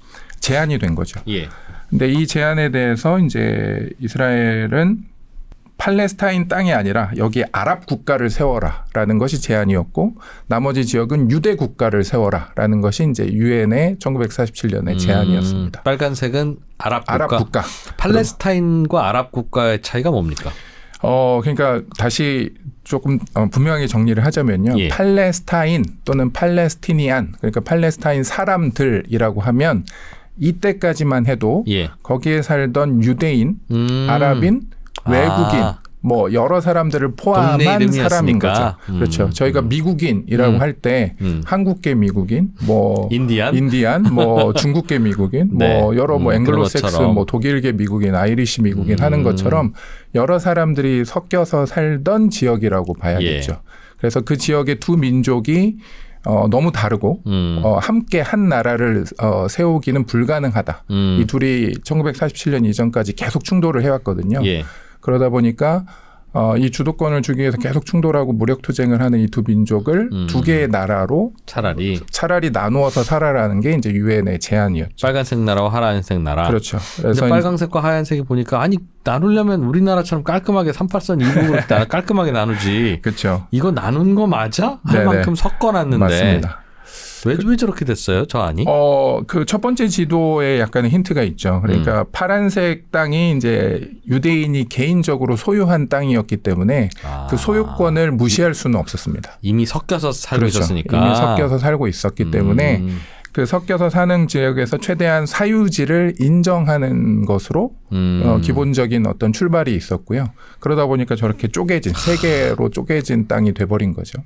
제한이 된 거죠. 예. 근데 이 제한에 대해서 이제 이스라엘은 팔레스타인 땅이 아니라 여기 아랍 국가를 세워라라는 것이 제안이었고 나머지 지역은 유대 국가를 세워라라는 것이 이제 유엔의 1947년의 제안이었습니다. 빨간색은 아랍 국가. 아랍 국가. 팔레스타인과 아랍 국가의 차이가 뭡니까? 그러니까 다시 조금 분명하게 정리를 하자면요. 예. 팔레스타인 또는 팔레스티니안 그러니까 팔레스타인 사람들이라고 하면 이때까지만 해도 예. 거기에 살던 유대인, 아랍인, 외국인 뭐 여러 사람들을 포함한 사람인 거죠. 그렇죠. 저희가 미국인이라고 할 때 한국계 미국인, 뭐 인디안, 뭐 중국계 미국인, 네. 뭐 여러 뭐 앵글로색스, 뭐 독일계 미국인, 아이리시 미국인 하는 것처럼 여러 사람들이 섞여서 살던 지역이라고 봐야겠죠. 예. 그래서 그 지역의 두 민족이 너무 다르고 함께 한 나라를 세우기는 불가능하다. 이 둘이 1947년 이전까지 계속 충돌을 해왔거든요. 예. 그러다 보니까 이 주도권을 주기 위해서 계속 충돌하고 무력 투쟁을 하는 이 두 민족을 두 개의 나라로 차라리 나누어서 살아라는 게 이제 유엔의 제안이었죠. 빨간색 나라와 하얀색 나라. 그렇죠. 그래서 빨간색과 하얀색이 보니까 아니 나누려면 우리나라처럼 깔끔하게 38선 2국으로 깔끔하게 나누지. 그렇죠. 이거 나눈 거 맞아? 할 네네. 만큼 섞어놨는데. 맞습니다. 왜 저렇게 됐어요? 저 안이? 그 첫 번째 지도에 약간의 힌트가 있죠. 그러니까 파란색 땅이 이제 유대인이 개인적으로 소유한 땅이었기 때문에 그 소유권을 무시할 수는 없었습니다. 이미 섞여서 살고 그렇죠. 있었으니까. 이미 섞여서 살고 있었기 때문에 그 섞여서 사는 지역에서 최대한 사유지를 인정하는 것으로 기본적인 어떤 출발이 있었고요. 그러다 보니까 저렇게 쪼개진 세 개로 쪼개진 땅이 돼버린 거죠.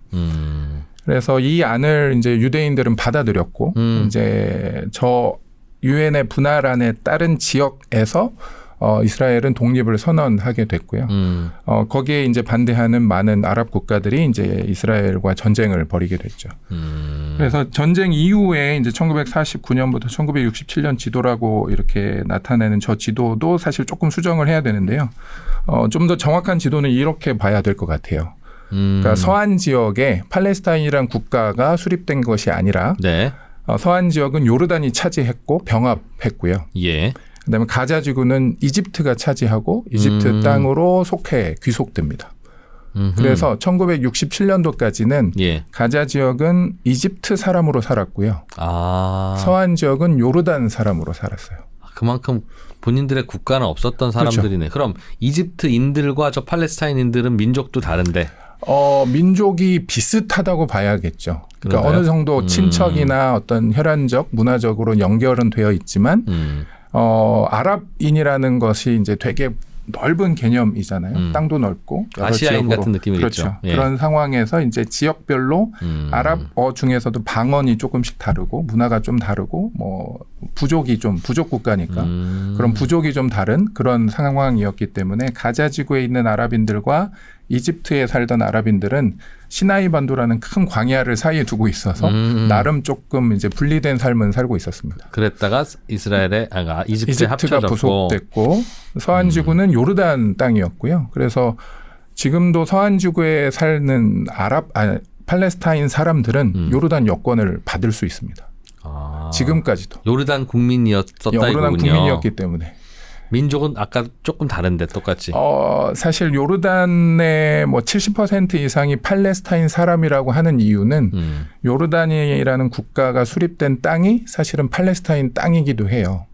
그래서 이 안을 이제 유대인들은 받아들였고 이제 저 유엔의 분할안에 따른 지역에서 이스라엘은 독립을 선언하게 됐고요. 거기에 이제 반대하는 많은 아랍 국가들이 이제 이스라엘과 전쟁을 벌이게 됐죠. 그래서 전쟁 이후에 이제 1949년부터 1967년 지도라고 이렇게 나타내는 저 지도도 사실 조금 수정을 해야 되는데요. 좀 더 정확한 지도는 이렇게 봐야 될 것 같아요. 그러니까 서한 지역에 팔레스타인이란 국가가 수립된 것이 아니라 네. 서한 지역은 요르단이 차지했고 병합했고요. 예. 그다음에 가자 지구는 이집트가 차지하고 이집트 땅으로 귀속됩니다. 그래서 1967년도까지는 예. 가자 지역은 이집트 사람으로 살았고요. 서한 지역은 요르단 사람으로 살았어요. 그만큼 본인들의 국가는 없었던 사람들이네. 그렇죠. 그럼 이집트인들과 저 팔레스타인인들은 민족도 다른데? 민족이 비슷하다고 봐야겠죠. 그러니까 그런가요? 어느 정도 친척이나 어떤 혈연적, 문화적으로 연결은 되어 있지만 아랍인이라는 것이 이제 되게 넓은 개념이잖아요. 땅도 넓고 여러 아시아인 지역으로. 같은 느낌이겠죠. 그렇죠. 예. 그런 상황에서 이제 지역별로 아랍어 중에서도 방언이 조금씩 다르고 문화가 좀 다르고 뭐 부족 국가니까 그런 부족이 좀 다른 그런 상황이었기 때문에 가자 지구에 있는 아랍인들과 이집트에 살던 아랍인들은 시나이 반도라는 큰 광야를 사이에 두고 있어서 나름 조금 이제 분리된 삶은 살고 있었습니다. 그랬다가 이집트에 이집트가 합쳐졌고. 부속됐고 서한 지구는 요르단 땅이었고요. 그래서 지금도 서한 지구에 사는 팔레스타인 사람들은 요르단 여권을 받을 수 있습니다. 지금까지도. 요르단 국민이었었다 요르단 이거군요. 국민이었기 때문에. 민족은 아까 조금 다른데 똑같이. 사실 요르단의 뭐 70% 이상이 팔레스타인 사람이라고 하는 이유는 요르단이라는 국가가 수립된 땅이 사실은 팔레스타인 땅이기도 해요.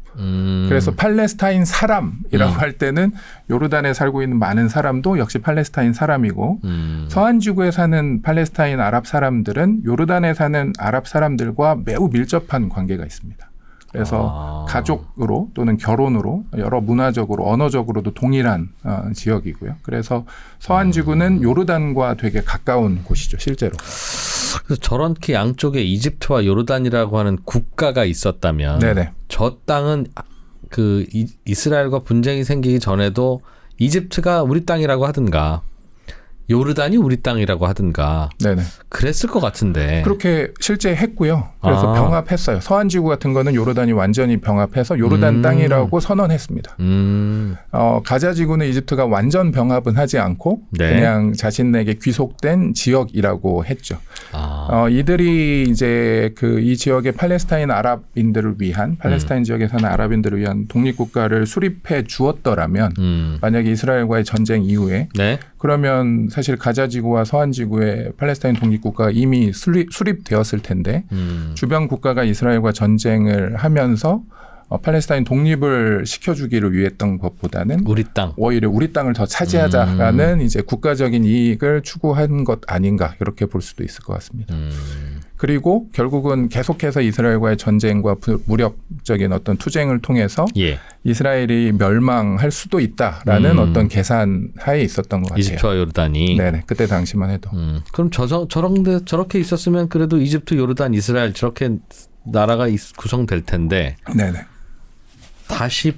그래서 팔레스타인 사람이라고 할 때는 요르단에 살고 있는 많은 사람도 역시 팔레스타인 사람이고 서한 지구에 사는 팔레스타인 아랍 사람들은 요르단에 사는 아랍 사람들과 매우 밀접한 관계가 있습니다. 그래서 가족으로 또는 결혼으로 여러 문화적으로 언어적으로도 동일한 지역이고요. 그래서 서한 지구는 요르단과 되게 가까운 곳이죠, 실제로. 그래서 저렇게 양쪽에 이집트와 요르단이라고 하는 국가가 있었다면 네네. 저 땅은 그 이스라엘과 분쟁이 생기기 전에도 이집트가 우리 땅이라고 하든가 요르단이 우리 땅이라고 하든가 네네. 그랬을 것 같은데. 그렇게 실제 했고요. 그래서 병합했어요. 서한 지구 같은 거는 요르단이 완전히 병합해서 요르단 땅이라고 선언했습니다. 가자 지구는 이집트가 완전 병합은 하지 않고 네. 그냥 자신에게 귀속된 지역이라고 했죠. 이들이 이제 이 지역의 팔레스타인 아랍인들을 위한 팔레스타인 지역에 사는 아랍인들을 위한 독립국가를 수립해 주었더라면 만약에 이스라엘과의 전쟁 이후에 네. 그러면 사실 가자 지구와 서한 지구의 팔레스타인 독립국가가 이미 수립되었을 텐데 주변 국가가 이스라엘과 전쟁을 하면서 팔레스타인 독립을 시켜주기를 위했던 것보다는 우리 땅. 오히려 우리 땅을 더 차지하자라는 이제 국가적인 이익을 추구한 것 아닌가 이렇게 볼 수도 있을 것 같습니다. 그리고 결국은 계속해서 이스라엘과의 전쟁과 무력적인 어떤 투쟁을 통해서 예. 이스라엘이 멸망할 수도 있다라는 어떤 계산하에 있었던 것 같아요. 이집트와 요르단이. 네네. 그때 당시만 해도. 그럼 저렇게 있었으면 그래도 이집트, 요르단, 이스라엘 저렇게 나라가 구성될 텐데. 네네. 다시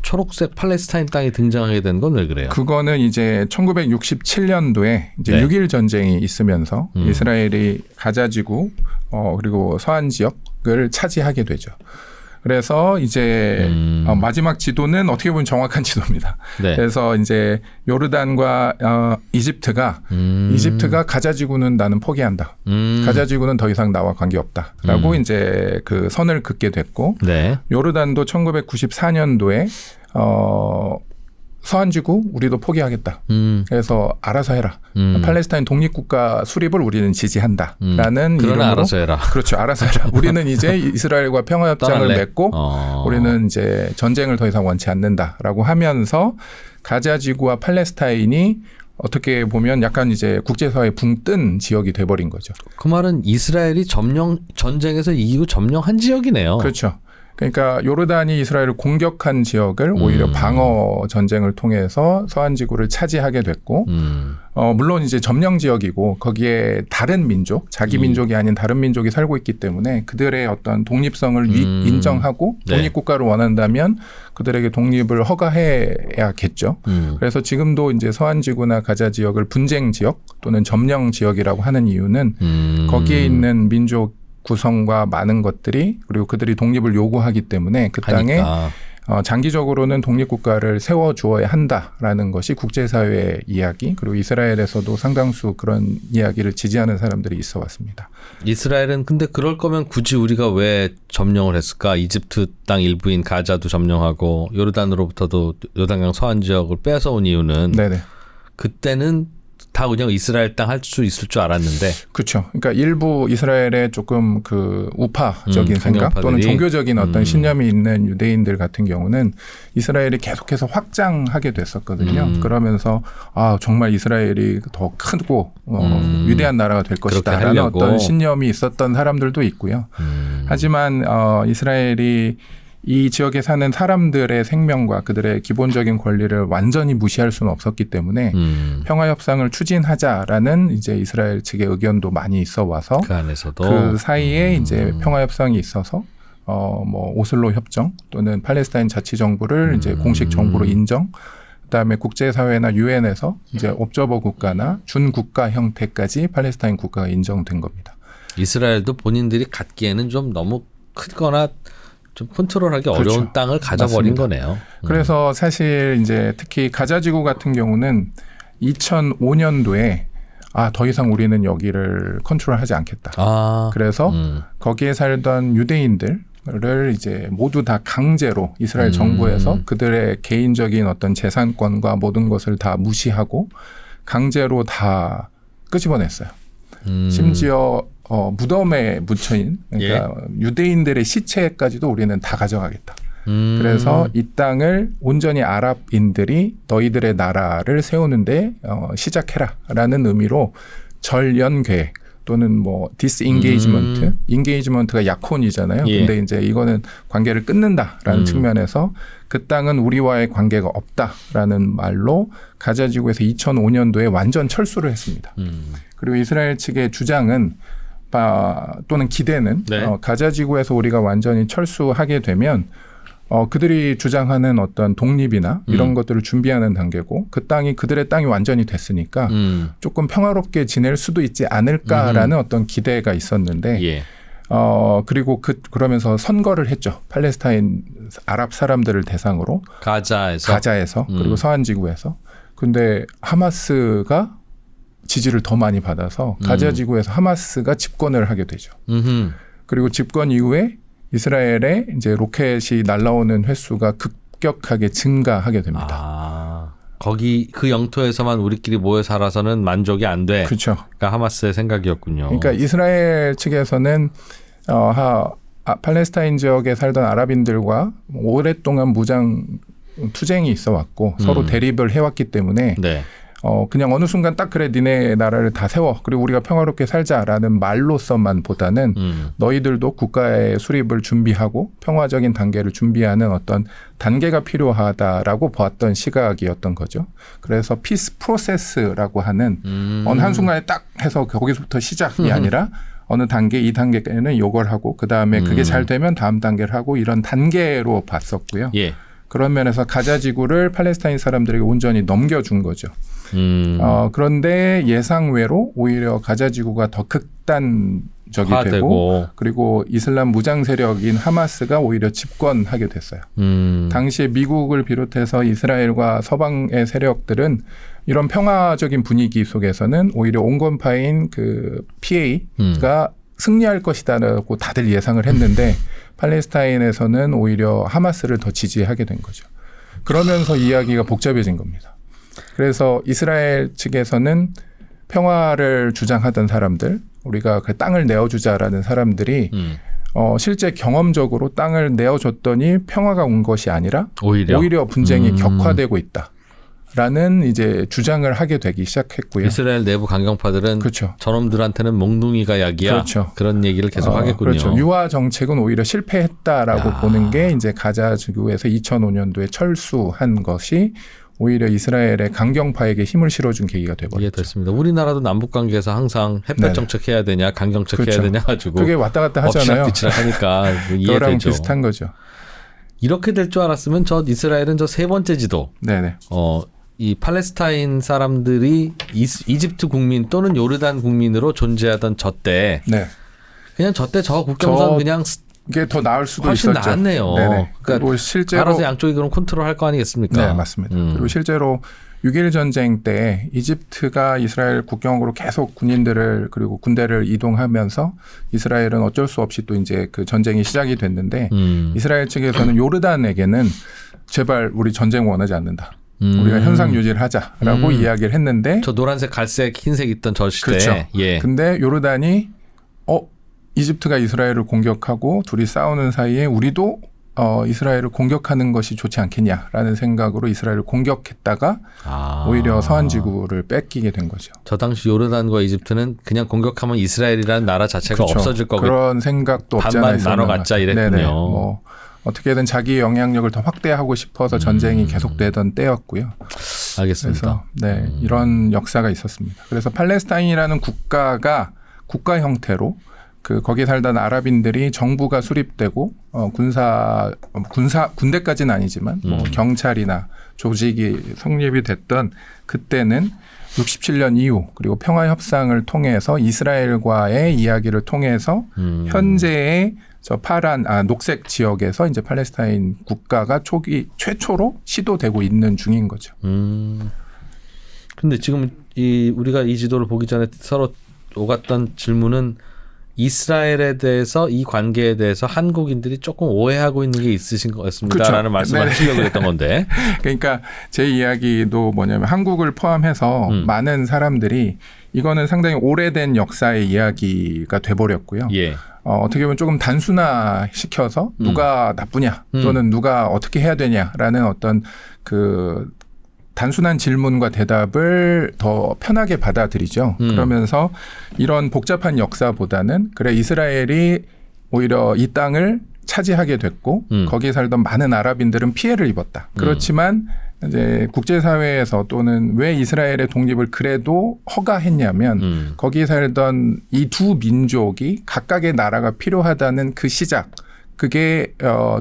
초록색 팔레스타인 땅이 등장하게 된 건 왜 그래요? 그거는 이제 1967년도에 이제 네. 6.1 전쟁이 있으면서 이스라엘이 가자 지구 그리고 서한 지역을 차지하게 되죠. 그래서 이제 마지막 지도는 어떻게 보면 정확한 지도입니다. 네. 그래서 이제 요르단과 이집트가 가자 지구는 나는 포기한다. 가자 지구는 더 이상 나와 관계없다라고 이제 그 선을 긋게 됐고 네. 요르단도 1994년도에 서한지구 우리도 포기하겠다. 그래서 알아서 해라. 팔레스타인 독립국가 수립을 우리는 지지한다라는 이름으로. 알아서 해라. 그렇죠. 알아서 해라. 우리는 이제 이스라엘과 평화협정을 맺고 우리는 이제 전쟁을 더 이상 원치 않는다라고 하면서 가자지구와 팔레스타인이 어떻게 보면 약간 이제 국제사회에 붕 뜬 지역이 돼버린 거죠. 그 말은 이스라엘이 전쟁에서 이기고 점령한 지역이네요. 그렇죠. 그러니까 요르단이 이스라엘을 공격한 지역을 오히려 방어 전쟁을 통해서 서한 지구를 차지하게 됐고 물론 이제 점령 지역이고 거기에 다른 민족, 자기 민족이 아닌 다른 민족이 살고 있기 때문에 그들의 어떤 독립성을 인정하고 네. 독립국가를 원한다면 그들에게 독립을 허가해야겠죠. 그래서 지금도 이제 서한 지구나 가자 지역을 분쟁 지역 또는 점령 지역이라고 하는 이유는 거기에 있는 민족 구성과 많은 것들이 그리고 그들이 독립을 요구하기 때문에 그 땅에 장기적으로는 독립국가를 세워주어야 한다라는 것이 국제사회의 이야기 그리고 이스라엘에서도 상당수 그런 이야기를 지지하는 사람들이 있어 왔습니다. 이스라엘은 근데 그럴 거면 굳이 우리가 왜 점령을 했을까? 이집트 땅 일부인 가자도 점령하고 요르단으로부터도 요단강 서한 지역을 뺏어온 이유는 네네. 그때는 다 그냥 이스라엘 땅 할 수 있을 줄 알았는데. 그렇죠. 그러니까 일부 이스라엘의 조금 그 우파적인 생각 강경파들이. 또는 종교적인 어떤 신념이 있는 유대인들 같은 경우는 이스라엘이 계속해서 확장하게 됐었거든요. 그러면서 정말 이스라엘이 더 크고 위대한 나라가 될 것이다라는 어떤 신념이 있었던 사람들도 있고요. 하지만 이스라엘이 이 지역에 사는 사람들의 생명과 그들의 기본적인 권리를 완전히 무시할 수는 없었기 때문에 평화협상을 추진하자라는 이제 이스라엘 측의 의견도 많이 있어 와서 그 안에서도 그 사이에 이제 평화협상이 있어서 뭐 오슬로 협정 또는 팔레스타인 자치정부를 이제 공식 정부로 인정. 그다음에 국제사회나 유엔에서 이제 옵저버 국가나 준국가 형태까지 팔레스타인 국가가 인정된 겁니다. 이스라엘도 본인들이 갖기에는 좀 너무 크거나 좀 컨트롤하기 어려운 그렇죠. 땅을 가져버린 맞습니다. 거네요. 그래서 사실 이제 특히 가자지구 같은 경우는 2005년도에 더 이상 우리는 여기를 컨트롤하지 않겠다. 그래서 거기에 살던 유대인들 를 이제 모두 다 강제로 이스라엘 정부에서 그들의 개인적인 어떤 재산권과 모든 것을 다 무시하고 강제로 다 끄집어냈어요. 심지어 무덤에 묻혀인 그러니까 유대인들의 시체까지도 우리는 다 가져가겠다. 그래서 이 땅을 온전히 아랍인들이 너희들의 나라를 세우는데 시작해라라는 의미로 절연 계획 또는 뭐 디스인게이지먼트, 인게이지먼트가 약혼이잖아요. 예. 근데 이제 이거는 관계를 끊는다라는 측면에서 그 땅은 우리와의 관계가 없다라는 말로 가자 지구에서 2005년도에 완전 철수를 했습니다. 그리고 이스라엘 측의 주장은 또는 기대는 네. 가자 지구에서 우리가 완전히 철수하게 되면 그들이 주장하는 어떤 독립이나 이런 것들을 준비하는 단계고 그 땅이 그들의 땅이 완전히 됐으니까 조금 평화롭게 지낼 수도 있지 않을까라는 어떤 기대가 있었는데 예. 그리고 그러면서 선거를 했죠. 팔레스타인 아랍 사람들을 대상으로 가자에서 그리고 서한 지구에서. 근데 하마스가 지지를 더 많이 받아서 가자 지구에서 하마스가 집권을 하게 되죠. 그리고 집권 이후에 이스라엘에 이제 로켓이 날아오는 횟수가 급격하게 증가하게 됩니다. 아, 거기 그 영토에서만 우리끼리 모여 살아서는 만족이 안 돼. 그렇죠. 그러니까 하마스의 생각이었군요. 그러니까 이스라엘 측에서는 팔레스타인 지역에 살던 아랍인들과 오랫동안 무장 투쟁이 있어 왔고 서로 대립을 해왔기 때문에 네. 그냥 어느 순간 딱 그래 니네 나라를 다 세워 그리고 우리가 평화롭게 살자라는 말로서만 보다는 너희들도 국가의 수립을 준비하고 평화적인 단계를 준비하는 어떤 단계가 필요하다라고 보았던 시각이었던 거죠. 그래서 피스 프로세스라고 하는 어느 한순간에 딱 해서 거기서부터 시작이 아니라 어느 단계 이 단계는 요걸 하고 그다음에 그게 잘 되면 다음 단계를 하고 이런 단계로 봤었고요. 예. 그런 면에서 가자 지구를 팔레스타인 사람들에게 온전히 넘겨준 거죠. 그런데 예상외로 오히려 가자 지구가 더 극단적이 되고 그리고 이슬람 무장 세력인 하마스가 오히려 집권하게 됐어요. 당시에 미국을 비롯해서 이스라엘과 서방의 세력들은 이런 평화적인 분위기 속에서는 오히려 온건파인 그 PA가 승리할 것이다라고 다들 예상을 했는데 팔레스타인에서는 오히려 하마스를 더 지지하게 된 거죠. 그러면서 이야기가 복잡해진 겁니다. 그래서 이스라엘 측에서는 평화를 주장하던 사람들, 우리가 그 땅을 내어주자라는 사람들이 실제 경험적으로 땅을 내어줬더니 평화가 온 것이 아니라 오히려 분쟁이 격화되고 있다. 라는 이제 주장을 하게 되기 시작했고요. 이스라엘 내부 강경파들은 그렇죠. 저놈들한테는 몽둥이가 약이야. 그렇죠. 그런 얘기를 계속 하겠군요. 그렇죠. 유화 정책은 오히려 실패했다라고 보는 게 이제 가자 지구에서 2005년도에 철수한 것이 오히려 이스라엘의 강경파에게 힘을 실어준 계기가 되버렸죠. 이해됐습니다. 우리나라도 남북 관계에서 항상 햇볕 정책 해야 되냐, 강경책 그렇죠. 해야 되냐 가지고 그게 왔다 갔다 하잖아요. 엎치락뒤치락 하니까 이해되죠. 그거랑 비슷한 거죠. 이렇게 될 줄 알았으면 이스라엘은 세 번째 지도. 네네. 이 팔레스타인 사람들이 이집트 국민 또는 요르단 국민으로 존재하던 저때 네. 그냥 저때 저 국경선 그냥 이게 더 나을 수도 훨씬 있었죠. 나았네요. 네네. 그러니까 그리고 실제로 알아서 양쪽이 그럼 컨트롤할 거 아니겠습니까? 네, 맞습니다. 그리고 실제로 6.1 전쟁 때 이집트가 이스라엘 국경으로 계속 군인들을 그리고 군대를 이동하면서 이스라엘은 어쩔 수 없이 또 이제 그 전쟁이 시작이 됐는데 이스라엘 측에서는 요르단에게는 제발 우리 전쟁 원하지 않는다. 우리가 현상 유지를 하자라고 이야기를 했는데 저 노란색, 갈색, 흰색 있던 저 시대. 그렇죠. 예. 근데 요르단이 이집트가 이스라엘을 공격하고 둘이 싸우는 사이에 우리도 이스라엘을 공격하는 것이 좋지 않겠냐라는 생각으로 이스라엘을 공격했다가 오히려 서한 지구를 뺏기게 된 거죠. 저 당시 요르단과 이집트는 그냥 공격하면 이스라엘이라는 나라 자체가 그렇죠. 없어질 거고 그런 생각도 없지 않아 반반 있었나 나눠 갖자 이랬군요. 네네. 뭐 어떻게든 자기 영향력을 더 확대하고 싶어서 전쟁이 계속되던 때였고요. 알겠습니다. 그래서 이런 역사가 있었습니다. 그래서 팔레스타인이라는 국가가 국가 형태로 거기에 살던 아랍인들이 정부가 수립되고 군대까지는 아니지만 뭐 경찰이나 조직이 성립이 됐던 그때는 67년 이후 그리고 평화 협상을 통해서 이스라엘과의 이야기를 통해서 현재의 저 녹색 지역에서 이제 팔레스타인 국가가 최초로 시도되고 있는 중인 거죠. 근데 지금 우리가 이 지도를 보기 전에 서로 오갔던 질문은 이스라엘에 대해서 이 관계에 대해서 한국인들이 조금 오해하고 있는 게 있으신 것 같습니다라는 그렇죠. 말씀을 네네. 하시려고 했던 건데. 그러니까 제 이야기도 뭐냐면 한국을 포함해서 많은 사람들이 이거는 상당히 오래된 역사의 이야기가 돼버렸고요. 예. 어떻게 보면 조금 단순화시켜서 누가 나쁘냐 또는 누가 어떻게 해야 되냐라는 어떤 그 단순한 질문과 대답을 더 편하게 받아들이죠. 그러면서 이런 복잡한 역사보다는 그래 이스라엘이 오히려 이 땅을 차지하게 됐고 거기에 살던 많은 아랍인들은 피해를 입었다. 그렇지만 이제 국제사회에서 또는 왜 이스라엘의 독립을 그래도 허가했냐면 거기에 살던 이 두 민족이 각각의 나라가 필요하다는 그 시작. 그게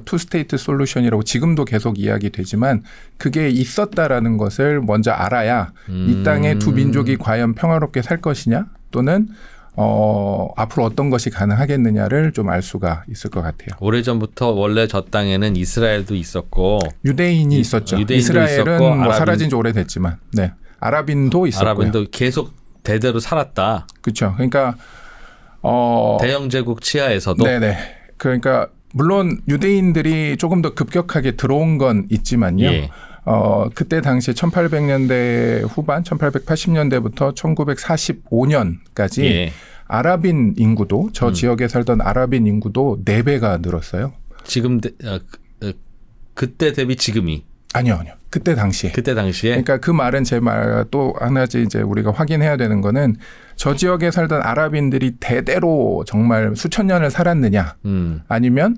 투 스테이트 솔루션이라고 지금도 계속 이야기되지만 그게 있었다라는 것을 먼저 알아야 이 땅의 두 민족이 과연 평화롭게 살 것이냐 또는 앞으로 어떤 것이 가능하겠느냐를 좀 알 수가 있을 것 같아요. 오래전부터 원래 저 땅에는 이스라엘도 있었고 유대인이 있었죠. 유대인도 이스라엘은 있었고, 뭐 사라진 지 오래됐지만 네. 아랍인도 있었고요. 아랍인도 계속 대대로 살았다. 그렇죠. 그러니까 대영 제국 치하에서도. 네네. 그러니까 물론 유대인들이 조금 더 급격하게 들어온 건 있지만요. 예. 그때 당시 1800년대 후반, 1880년대부터 1945년까지 예. 아랍인 인구도 저 지역에 살던 아랍인 인구도 4배가 늘었어요. 지금 그때 대비 지금이. 아니요. 그때 당시에. 그때 당시에. 그러니까 그 말은 제 말 또 하나지 이제 우리가 확인해야 되는 거는 저 지역에 살던 아랍인들이 대대로 정말 수천 년을 살았느냐 아니면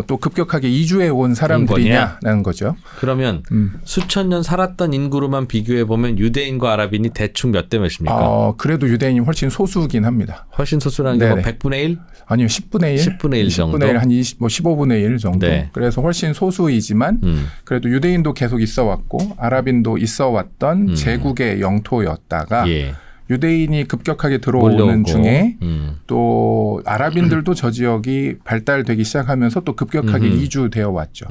또 급격하게 이주해 온 사람들이냐라는 거죠. 그러면 수천 년 살았던 인구로만 비교해 보면 유대인과 아랍인이 대충 몇 대 몇입니까? 그래도 유대인이 훨씬 소수긴 합니다. 훨씬 소수라는 게 뭐 100분의 1? 아니요, 10분의 1. 10분의 1 정도. 10분의 1, 한 15분의 1 정도. 네. 그래서 훨씬 소수이지만 그래도 유대인도 계속 있어 왔고 아랍인도 있어 왔던 제국의 영토였다가 예. 유대인이 급격하게 들어오는 몰려오고. 중에 또 아랍인들도 저 지역이 발달되기 시작하면서 또 급격하게 이주되어 왔죠.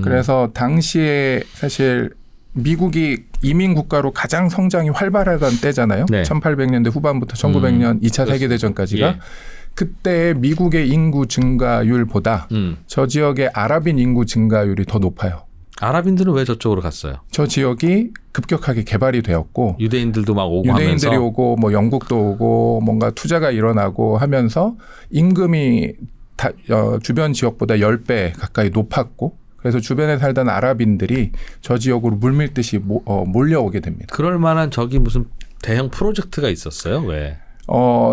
그래서 당시에 사실 미국이 이민 국가로 가장 성장이 활발하던 때잖아요. 네. 1800년대 후반부터 1900년 2차 세계대전까지가. 예. 그때 미국의 인구 증가율보다 저 지역의 아랍인 인구 증가율이 더 높아요. 아랍인들은 왜 저쪽으로 갔어요? 저 지역이 급격하게 개발이 되었고 유대인들도 막 오고 유대인들이 하면서. 오고 뭐 영국도 오고 뭔가 투자가 일어나고 하면서 임금이 주변 지역보다 10배 가까이 높았고 그래서 주변에 살던 아랍인들이 저 지역으로 물밀듯이 몰려오게 됩니다. 그럴 만한 저기 무슨 대형 프로젝트가 있었어요? 왜?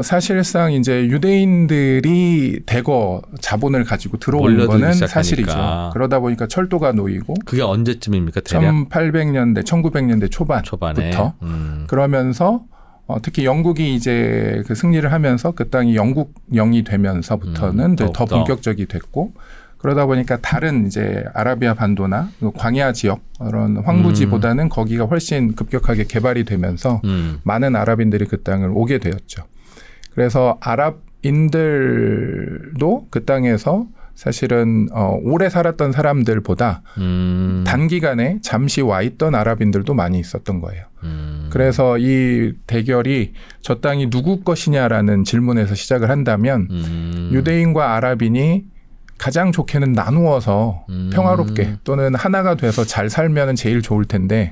사실상 이제 유대인들이 대거 자본을 가지고 들어온 몰려들기 거는 시작하니까. 사실이죠. 그러다 보니까 철도가 놓이고 그게 언제쯤입니까? 대략 1800년대, 1900년대 초반에. 초반부터 그러면서 특히 영국이 이제 그 승리를 하면서 그 땅이 영국령이 되면서부터는 더 더욱더. 본격적이 됐고 그러다 보니까 다른 이제 아라비아 반도나 광야 지역 그런 황무지보다는 거기가 훨씬 급격하게 개발이 되면서 많은 아랍인들이 그 땅을 오게 되었죠. 그래서 아랍인들도 그 땅에서 사실은 오래 살았던 사람들보다 단기간에 잠시 와 있던 아랍인들도 많이 있었던 거예요. 그래서 이 대결이 저 땅이 누구 것이냐라는 질문에서 시작을 한다면 유대인과 아랍인이 가장 좋게는 나누어서 평화롭게 또는 하나가 돼서 잘 살면 제일 좋을 텐데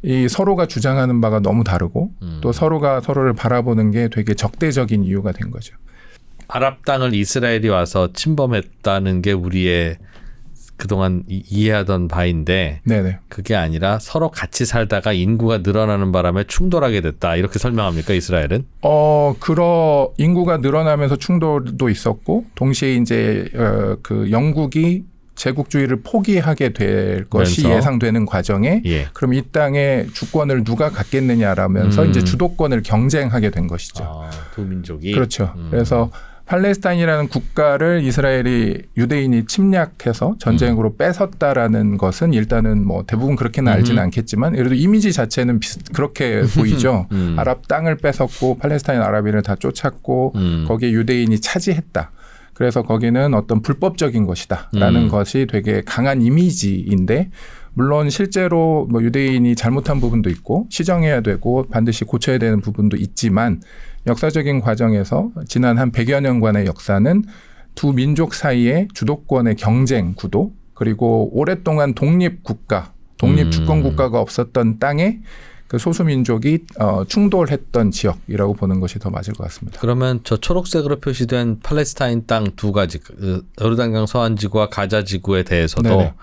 이 서로가 주장하는 바가 너무 다르고 또 서로가 서로를 바라보는 게 되게 적대적인 이유가 된 거죠. 아랍 땅을 이스라엘이 와서 침범했다는 게 우리의 그동안 이해하던 바인데 네네. 그게 아니라 서로 같이 살다가 인구가 늘어나는 바람에 충돌하게 됐다. 이렇게 설명합니까, 이스라엘은? 인구가 늘어나면서 충돌도 있었고 동시에 이제 그 영국이 제국주의를 포기하게 될 것이 면서. 예상되는 과정에 예. 그럼 이 땅의 주권을 누가 갖겠느냐라면서 이제 주도권을 경쟁하게 된 것이죠. 두 민족이. 그렇죠. 그래서 팔레스타인이라는 국가를 이스라엘이 유대인이 침략해서 전쟁으로 뺏었다라는 것은 일단은 뭐 대부분 그렇게는 알지는 않겠지만 그래도 이미지 자체는 그렇게 보이죠. 아랍 땅을 뺏었고 팔레스타인 아랍인을 다 쫓았고 거기에 유대인이 차지했다. 그래서 거기는 어떤 불법적인 것이다라는 것이 되게 강한 이미지인데 물론 실제로 뭐 유대인이 잘못한 부분도 있고 시정해야 되고 반드시 고쳐야 되는 부분도 있지만 역사적인 과정에서 지난 한 100여 년간의 역사는 두 민족 사이의 주도권의 경쟁 구도 그리고 오랫동안 독립국가, 독립주권국가가 없었던 땅에 그 소수민족이 충돌했던 지역이라고 보는 것이 더 맞을 것 같습니다. 그러면 저 초록색으로 표시된 팔레스타인 땅 두 가지 요르단강 서안지구와 가자지구에 대해서도 네네.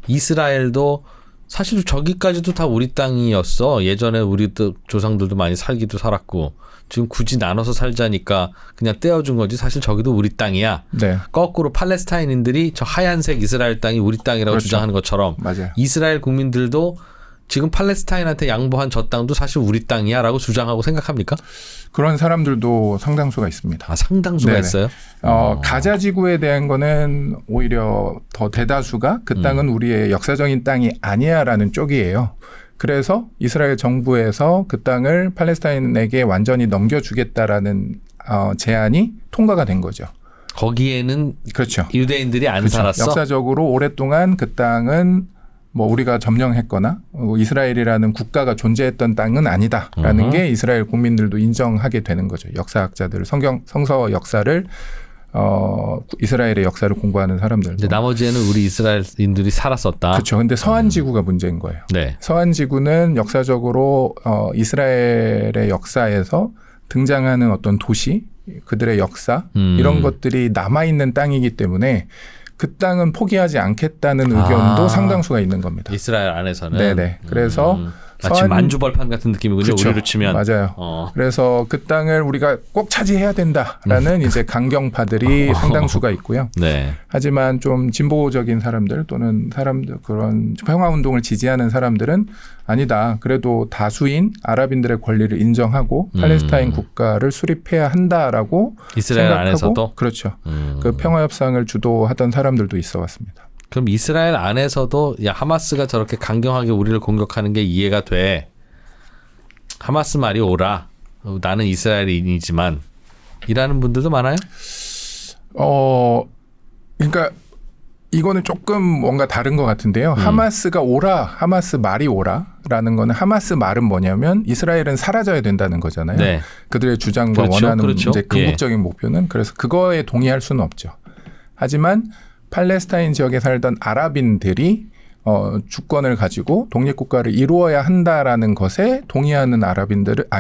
이스라엘도 사실 저기까지도 다 우리 땅이었어. 예전에 우리 조상들도 많이 살기도 살았고 지금 굳이 나눠서 살자니까 그냥 떼어준 거지 사실 저기도 우리 땅이야. 네. 거꾸로 팔레스타인인들이 저 하얀색 이스라엘 땅이 우리 땅이라고 그렇죠. 주장하는 것처럼 맞아요. 이스라엘 국민들도 지금 팔레스타인한테 양보한 저 땅도 사실 우리 땅이야 라고 주장하고 생각합니까? 그런 사람들도 상당수가 있습니다. 아, 상당수가 네네. 있어요? 가자 지구에 대한 거는 오히려 더 대다수가 그 땅은 우리의 역사적인 땅이 아니야라는 쪽이에요. 그래서 이스라엘 정부에서 그 땅을 팔레스타인에게 완전히 넘겨주겠다라는 제안이 통과가 된 거죠. 거기에는 그렇죠. 유대인들이 안 그렇죠. 살았어? 역사적으로 오랫동안 그 땅은 뭐 우리가 점령했거나 이스라엘이라는 국가가 존재했던 땅은 아니다라는 게 이스라엘 국민들도 인정하게 되는 거죠. 역사학자들, 성서 역사를 이스라엘의 역사를 공부하는 사람들. 이제 나머지에는 우리 이스라엘인들이 살았었다. 그렇죠. 근데 서한 지구가 문제인 거예요. 네. 서한 지구는 역사적으로 이스라엘의 역사에서 등장하는 어떤 도시, 그들의 역사 이런 것들이 남아 있는 땅이기 때문에 그 땅은 포기하지 않겠다는 의견도 상당수가 있는 겁니다. 이스라엘 안에서는. 네네. 그래서 마치 만주벌판 같은 느낌이군요. 그렇죠. 우리로 치면. 맞아요. 그래서 그 땅을 우리가 꼭 차지해야 된다라는 이제 강경파들이 상당수가 있고요. 네. 하지만 좀 진보적인 사람들 또는 사람들 그런 평화운동을 지지하는 사람들은 아니다. 그래도 다수인 아랍인들의 권리를 인정하고 팔레스타인 국가를 수립해야 한다라고 이스라엘 생각하고 안에서도? 그렇죠. 그 평화협상을 주도하던 사람들도 있어 왔습니다. 그럼 이스라엘 안에서도 야 하마스가 저렇게 강경하게 우리를 공격하는 게 이해가 돼. 하마스 말이 옳아. 나는 이스라엘인이지만 이라는 분들도 많아요? 그러니까 이거는 조금 뭔가 다른 것 같은데요. 하마스가 옳아, 하마스 말이 옳아라는 거는 하마스 말은 뭐냐면 이스라엘은 사라져야 된다는 거잖아요. 네. 그들의 주장과 그렇죠, 원하는 그렇죠. 이제 궁극적인 목표는 그래서 그거에 동의할 수는 없죠. 하지만 팔레스타인 지역에 살던 아랍인들이 주권을 가지고 독립국가를 이루어야 한다라는 것에 동의하는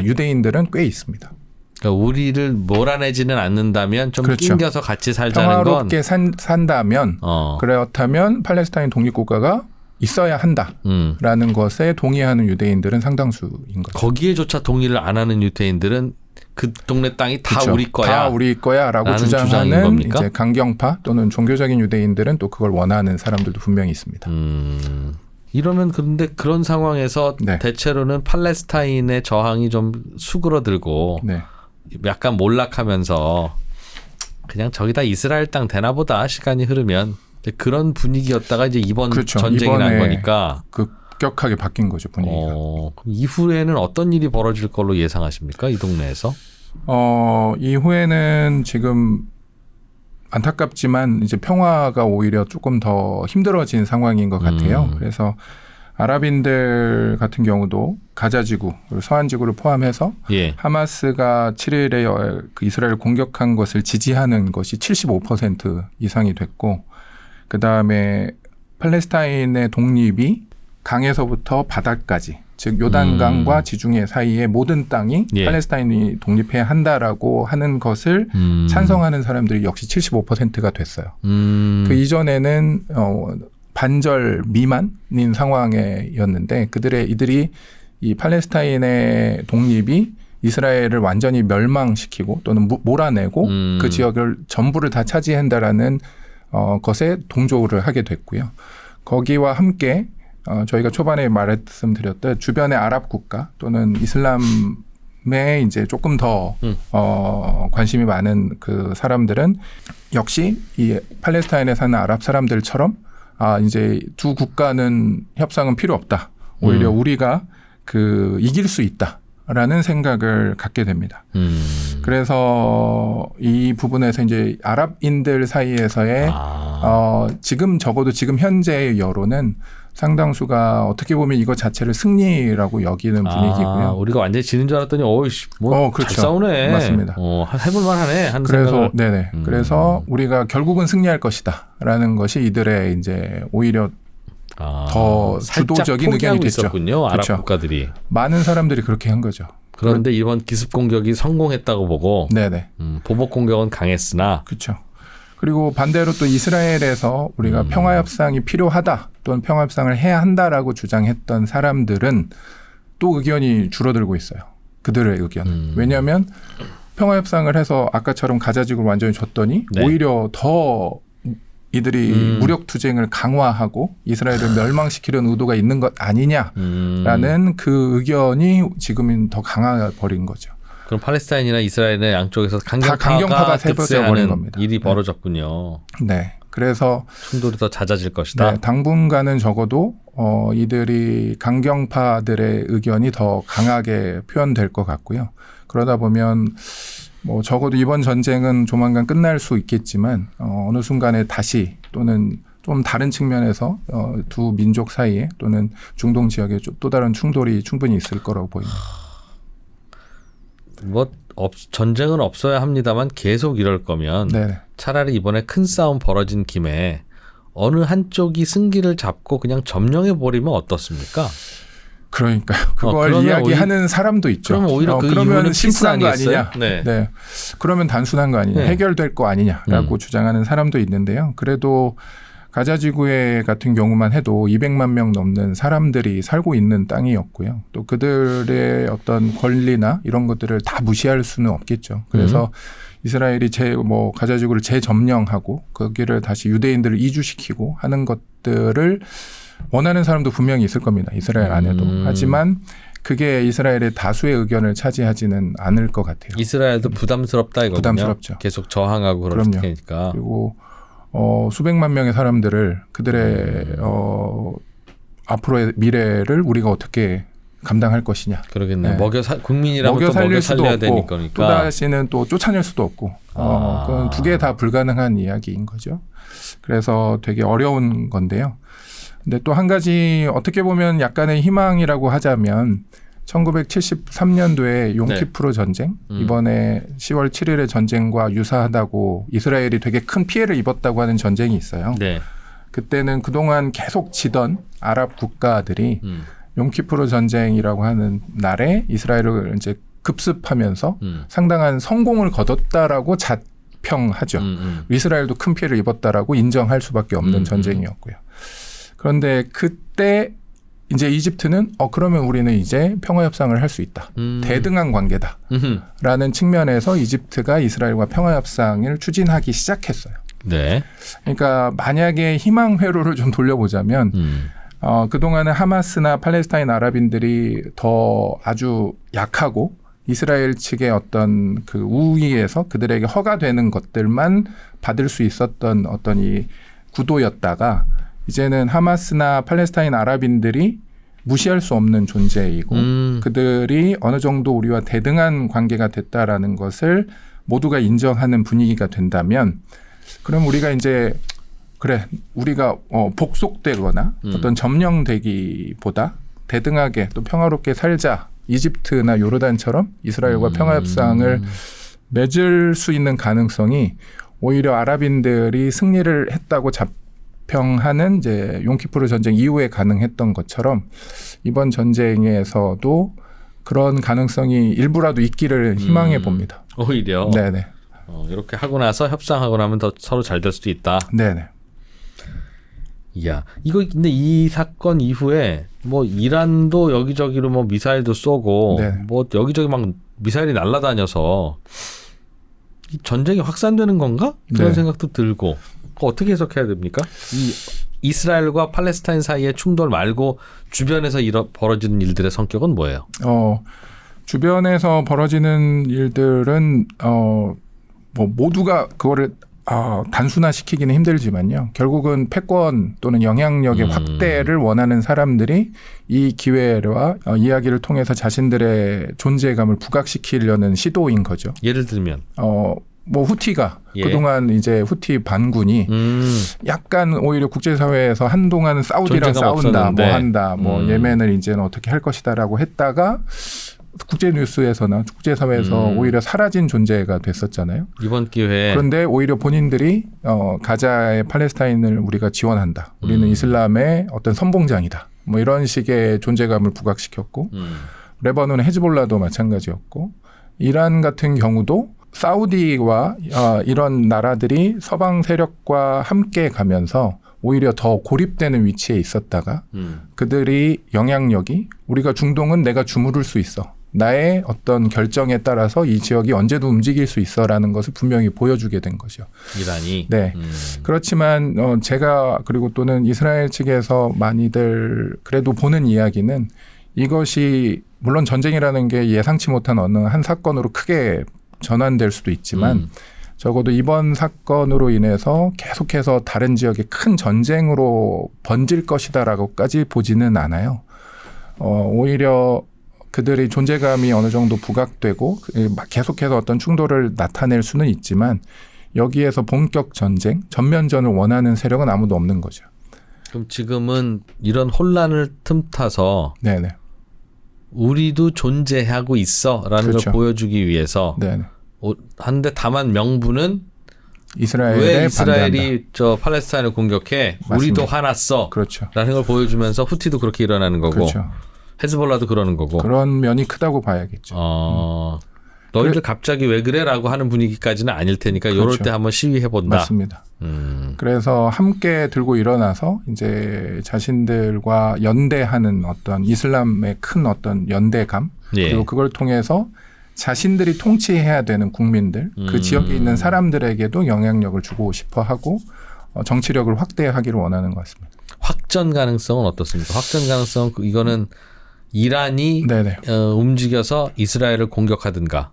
유대인들은 꽤 있습니다. 그러니까 우리를 몰아내지는 않는다면 좀 그렇죠. 낑겨서 같이 살자는 건 평화롭게 산다면 그렇다면 팔레스타인 독립국가가 있어야 한다라는 것에 동의하는 유대인들은 상당수인 거죠. 거기에조차 동의를 안 하는 유대인들은 그 동네 땅이 다 그렇죠. 우리 거야. 다 우리 거야라고 주장하는 이제 강경파 또는 종교적인 유대인들은 또 그걸 원하는 사람들도 분명히 있습니다. 이러면 그런데 그런 상황에서 네. 대체로는 팔레스타인의 저항이 좀 수그러들고 네. 약간 몰락하면서 그냥 저기다 이스라엘 땅 되나 보다 시간이 흐르면 그런 분위기였다가 이제 이번 그렇죠. 전쟁이 난 거니까 급격하게 바뀐 거죠, 분위기가. 그럼 이후에는 어떤 일이 벌어질 걸로 예상하십니까? 이 동네에서? 이후에는 지금 안타깝지만 이제 평화가 오히려 조금 더 힘들어진 상황인 것 같아요. 그래서 아랍인들 같은 경우도 가자지구, 서한지구를 포함해서 하마스가 7일에 그 이스라엘을 공격한 것을 지지하는 것이 75% 이상이 됐고 그다음에 팔레스타인의 독립이 강에서부터 바다까지 즉 요단강과 지중해 사이의 모든 땅이 팔레스타인이 독립해야 한다라고 하는 것을 찬성하는 사람들이 역시 75%가 됐어요. 그 이전에는 반절 미만인 상황이었는데 이들이 이 팔레스타인의 독립이 이스라엘을 완전히 멸망시키고 또는 몰아내고 그 지역을 전부를 다 차지한다라는 것에 동조를 하게 됐고요. 거기와 함께 저희가 초반에 말씀드렸던 주변의 아랍 국가 또는 이슬람에 이제 조금 더 관심이 많은 그 사람들은 역시 이 팔레스타인에 사는 아랍 사람들처럼 이제 두 국가는 협상은 필요 없다. 오히려 우리가 이길 수 있다라는 생각을 갖게 됩니다. 그래서 이 부분에서 이제 아랍인들 사이에서의 지금 적어도 지금 현재의 여론은 상당수가 어떻게 보면 이거 자체를 승리라고 여기는 분위기고요. 우리가 완전히 지는 줄 알았더니 어이씨 뭐 잘 그렇죠. 싸우네. 맞습니다. 해볼만하네 하는 그래서 생각을. 네네. 그래서 우리가 결국은 승리할 것이다라는 것이 이들의 이제 오히려 더 주도적인 의견이 됐죠. 있었군요. 아랍 그렇죠. 국가들이. 많은 사람들이 그렇게 한 거죠. 그런데 이번 기습 공격이 성공했다고 보고 네네. 보복 공격은 강했으나 그렇죠. 그리고 반대로 또 이스라엘에서 우리가 평화협상이 필요하다 또는 평화협상을 해야 한다라고 주장했던 사람들은 또 의견이 줄어들고 있어요. 그들의 의견은. 왜냐하면 평화협상을 해서 아까처럼 가자지구를 완전히 줬더니 네. 오히려 더 이들이 무력 투쟁을 강화하고 이스라엘을 멸망시키려는 의도가 있는 것 아니냐라는 그 의견이 지금은 더 강화버린 거죠. 그럼 팔레스타인이나 이스라엘의 양쪽에서 강경파가 강경파가 득세하는 세워져 버린 겁니다. 일이 벌어졌군요. 네. 그래서 충돌이 더 잦아질 것이다. 네, 당분간은 적어도 이들이 강경파들의 의견이 더 강하게 표현될 것 같고요. 그러다 보면 뭐 적어도 이번 전쟁은 조만간 끝날 수 있겠지만 어느 순간에 다시 또는 좀 다른 측면에서 두 민족 사이에 또는 중동 지역에 또 다른 충돌이 충분히 있을 거라고 보입니다. 전쟁은 없어야 합니다만 계속 이럴 거면 네네. 차라리 이번에 큰 싸움 벌어진 김에 어느 한쪽이 승기를 잡고 그냥 점령해 버리면 어떻습니까? 그러니까요. 그걸 그러면 이야기하는 사람도 있죠. 그러면 오히려 그 그러면 이유는 심플한 거 아니겠어요? 아니냐. 네. 네. 그러면 단순한 거 아니냐. 네. 해결될 거 아니냐라고 주장하는 사람도 있는데요. 그래도 가자지구에 같은 경우만 해도 200만 명 넘는 사람들이 살고 있는 땅이었고요. 또 그들의 어떤 권리나 이런 것들을 다 무시할 수는 없겠죠. 그래서 이스라엘이 가자지구를 재점령하고 거기를 다시 유대인들을 이주시키고 하는 것들을 원하는 사람도 분명히 있을 겁니다. 이스라엘 안에도. 하지만 그게 이스라엘의 다수의 의견을 차지하지는 않을 것 같아요. 이스라엘도 부담스럽다 이거든요. 부담스럽죠. 계속 저항하고 그럴 테니까. 그리고 수백만 명의 사람들을 그들의 앞으로의 미래를 우리가 어떻게 감당할 것이냐. 그러겠네요. 네. 국민이라면 먹여 살릴 수도 살려야 없고 되니까. 또 다시는 또 쫓아낼 수도 없고 그건 두 개 다 불가능한 이야기인 거죠. 그래서 되게 어려운 건데요. 근데 또 한 가지 어떻게 보면 약간의 희망이라고 하자면 1973년도에 용키프르 전쟁 이번에 10월 7일의 전쟁과 유사하다고 이스라엘이 되게 큰 피해를 입었다고 하는 전쟁이 있어요. 네. 그때는 그동안 계속 지던 아랍 국가들이 용키프르 전쟁이라고 하는 날에 이스라엘을 이제 급습하면서 상당한 성공을 거뒀다라고 자평하죠. 이스라엘도 큰 피해를 입었다라고 인정할 수밖에 없는 전쟁이었고요. 그런데 그때 이제 이집트는 그러면 우리는 이제 평화협상을 할 수 있다. 대등한 관계다라는 측면에서 이집트가 이스라엘과 평화협상을 추진하기 시작했어요. 네. 그러니까 만약에 희망 회로를 좀 돌려보자면 그동안은 하마스나 팔레스타인 아랍인들이 더 아주 약하고 이스라엘 측의 어떤 그 우위에서 그들에게 허가되는 것들만 받을 수 있었던 어떤 이 구도였다가 이제는 하마스나 팔레스타인 아랍인들이 무시할 수 없는 존재이고 그들이 어느 정도 우리와 대등한 관계가 됐다라는 것을 모두가 인정하는 분위기가 된다면 그럼 우리가 이제 우리가 복속되거나 어떤 점령되기보다 대등하게 또 평화롭게 살자. 이집트나 요르단처럼 이스라엘과 평화협상을 맺을 수 있는 가능성이 오히려 아랍인들이 승리를 했다고 자평하는 이제 용키프르 전쟁 이후에 가능했던 것처럼 이번 전쟁에서도 그런 가능성이 일부라도 있기를 희망해 봅니다. 오히려. 네네. 이렇게 하고 나서 협상하고 나면 더 서로 잘 될 수도 있다. 네네. 이야, 근데 이 사건 이후에 뭐 이란도 여기저기로 뭐 미사일도 쏘고 네. 뭐 여기저기 막 미사일이 날아다녀서 이 전쟁이 확산되는 건가? 그런 네. 생각도 들고 어떻게 해석해야 됩니까? 이 이스라엘과 팔레스타인 사이의 충돌 말고 주변에서 벌어지는 일들의 성격은 뭐예요? 주변에서 벌어지는 일들은 뭐 모두가 그거를 단순화시키기는 힘들지만요. 결국은 패권 또는 영향력의 확대를 원하는 사람들이 이 기회와 이야기를 통해서 자신들의 존재감을 부각시키려는 시도인 거죠. 예를 들면 뭐 후티가 예. 그동안 이제 후티 반군이 약간 오히려 국제사회에서 한동안 사우디랑 존재감 싸운다, 없었는데. 뭐 한다, 뭐 예멘을 이제는 어떻게 할 것이다라고 했다가 국제 뉴스에서나 국제사회에서 오히려 사라진 존재가 됐었잖아요. 이번 기회에 그런데 오히려 본인들이 가자의 팔레스타인을 우리가 지원한다. 우리는 이슬람의 어떤 선봉장이다. 뭐 이런 식의 존재감을 부각시켰고 레바논의 헤즈볼라도 마찬가지였고 이란 같은 경우도 사우디와 이런 나라들이 서방 세력과 함께 가면서 오히려 더 고립되는 위치에 있었다가 그들이 영향력이 우리가 중동은 내가 주무를 수 있어. 나의 어떤 결정에 따라서 이 지역이 언제도 움직일 수 있어라는 것을 분명히 보여주게 된 거죠. 이란이. 네. 그렇지만 제가 그리고 또는 이스라엘 측에서 많이들 그래도 보는 이야기는 이것이 물론 전쟁이라는 게 예상치 못한 어느 한 사건으로 크게 전환될 수도 있지만 적어도 이번 사건으로 인해서 계속해서 다른 지역의 큰 전쟁으로 번질 것이다라고까지 보지는 않아요. 오히려 그들의 존재감이 어느 정도 부각되고 계속해서 어떤 충돌을 나타낼 수는 있지만 여기에서 본격 전쟁, 전면전을 원하는 세력은 아무도 없는 거죠. 그럼 지금은 이런 혼란을 틈타서 네네. 우리도 존재하고 있어라는 그렇죠. 걸 보여주기 위해서 네네. 한데 다만 명분은 이스라엘에 왜 이스라엘이 반대한다. 저 팔레스타인을 공격해? 맞습니다. 우리도 화났어. 그렇죠. 라는 걸 보여주면서 후티도 그렇게 일어나는 거고 그렇죠. 헤즈볼라도 그러는 거고. 그런 면이 크다고 봐야겠죠. 너희들 갑자기 왜 그래라고 하는 분위기까지는 아닐 테니까 이럴 그렇죠. 때 한번 시위해 본다. 맞습니다. 그래서 함께 들고 일어나서 이제 자신들과 연대하는 어떤 이슬람의 큰 어떤 연대감 예. 그리고 그걸 통해서 자신들이 통치해야 되는 국민들 그 지역에 있는 사람들에게도 영향력을 주고 싶어 하고 정치력을 확대하기를 원하는 것 같습니다. 확전 가능성은 어떻습니까? 확전 가능성 이거는 이란이 네네. 움직여서 이스라엘을 공격하든가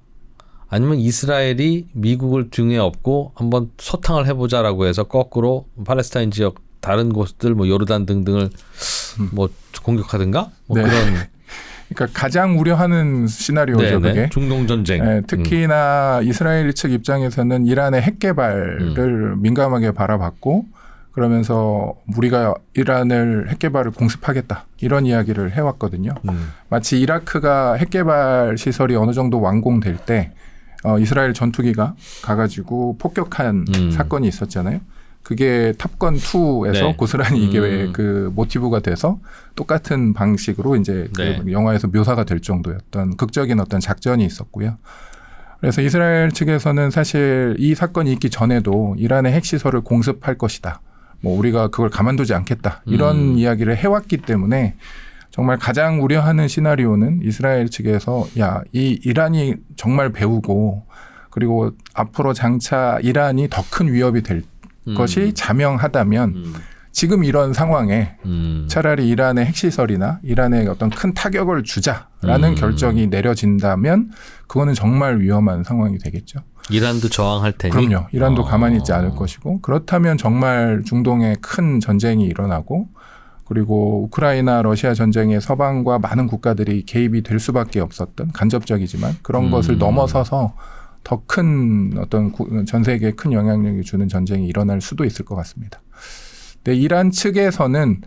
아니면 이스라엘이 미국을 등에 업고 한번 소탕을 해보자라고 해서 거꾸로 팔레스타인 지역 다른 곳들 뭐 요르단 등등을 뭐 공격하든가 뭐 네. 그런 그러니까 가장 우려하는 시나리오죠. 그게. 중동 전쟁. 네, 특히나 이스라엘 측 입장에서는 이란의 핵 개발을 민감하게 바라봤고 그러면서 우리가 이란을 핵 개발을 공습하겠다 이런 이야기를 해왔거든요. 마치 이라크가 핵 개발 시설이 어느 정도 완공될 때 이스라엘 전투기가 가가지고 폭격한 사건이 있었잖아요. 그게 탑건 2에서 네. 고스란히 이게 왜 그 모티브가 돼서 똑같은 방식으로 이제 네. 그 영화에서 묘사가 될 정도였던 극적인 어떤 작전이 있었고요. 그래서 이스라엘 측에서는 사실 이 사건이 있기 전에도 이란의 핵시설을 공습할 것이다. 뭐 우리가 그걸 가만두지 않겠다. 이런 이야기를 해왔기 때문에 정말 가장 우려하는 시나리오는 이스라엘 측에서 야, 이 이란이 정말 배우고 그리고 앞으로 장차 이란이 더 큰 위협이 될 것이 자명하다면 지금 이런 상황에 차라리 이란의 핵시설이나 이란의 어떤 큰 타격을 주자라는 결정이 내려진다면 그거는 정말 위험한 상황이 되겠죠. 이란도 저항할 테니. 그럼요. 이란도 가만히 있지 않을 것이고 그렇다면 정말 중동에 큰 전쟁이 일어나고 그리고 우크라이나 러시아 전쟁에 서방과 많은 국가들이 개입이 될 수밖에 없었던 간접적이지만 그런 것을 넘어서서 더 큰 어떤 전 세계에 큰 영향력을 주는 전쟁이 일어날 수도 있을 것 같습니다. 근데 이란 측에서는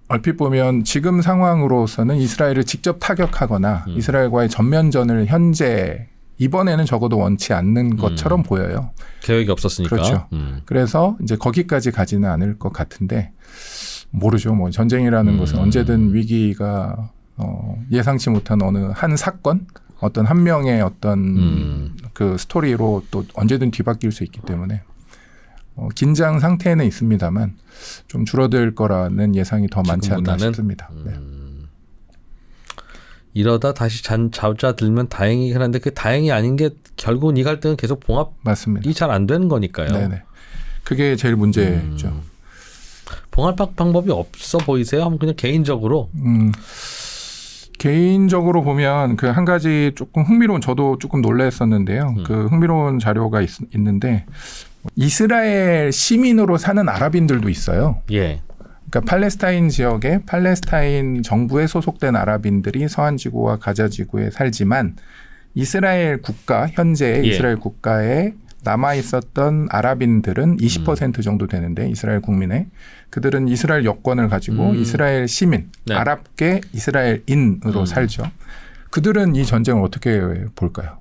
얼핏 보면 지금 상황으로서는 이스라엘을 직접 타격하거나 이스라엘과의 전면전을 현재 이번에는 적어도 원치 않는 것처럼 보여요. 계획이 없었으니까. 그렇죠. 그래서 이제 거기까지 가지는 않을 것 같은데 모르죠. 뭐 전쟁이라는 것은 언제든 위기가 예상치 못한 어느 한 사건, 어떤 한 명의 어떤 그 스토리로 또 언제든 뒤바뀔 수 있기 때문에 긴장 상태에는 있습니다만 좀 줄어들 거라는 예상이 더 많지 않나 지금보다는? 싶습니다. 네. 이러다 다시 잡자들면 다행이긴 한데 그 다행이 아닌 게 결국은 이 갈등은 계속 봉합이 맞습니다. 잘 안 되는 거니까요. 네네. 그게 제일 문제죠. 봉합 방법이 없어 보이세요? 한번 그냥 개인적으로. 개인적으로 보면 그 한 가지 조금 흥미로운 저도 조금 놀랐었는데요. 그 흥미로운 자료가 있는데 이스라엘 시민으로 사는 아랍인들도 있어요. 예. 그러니까 팔레스타인 지역에 팔레스타인 정부에 소속된 아랍인들이 서한 지구와 가자 지구에 살지만 이스라엘 국가 현재 예. 이스라엘 국가에 남아 있었던 아랍인들은 20% 정도 되는데 이스라엘 국민의 그들은 이스라엘 여권을 가지고 이스라엘 시민, 네. 아랍계 이스라엘인으로 살죠. 그들은 이 전쟁을 어떻게 볼까요?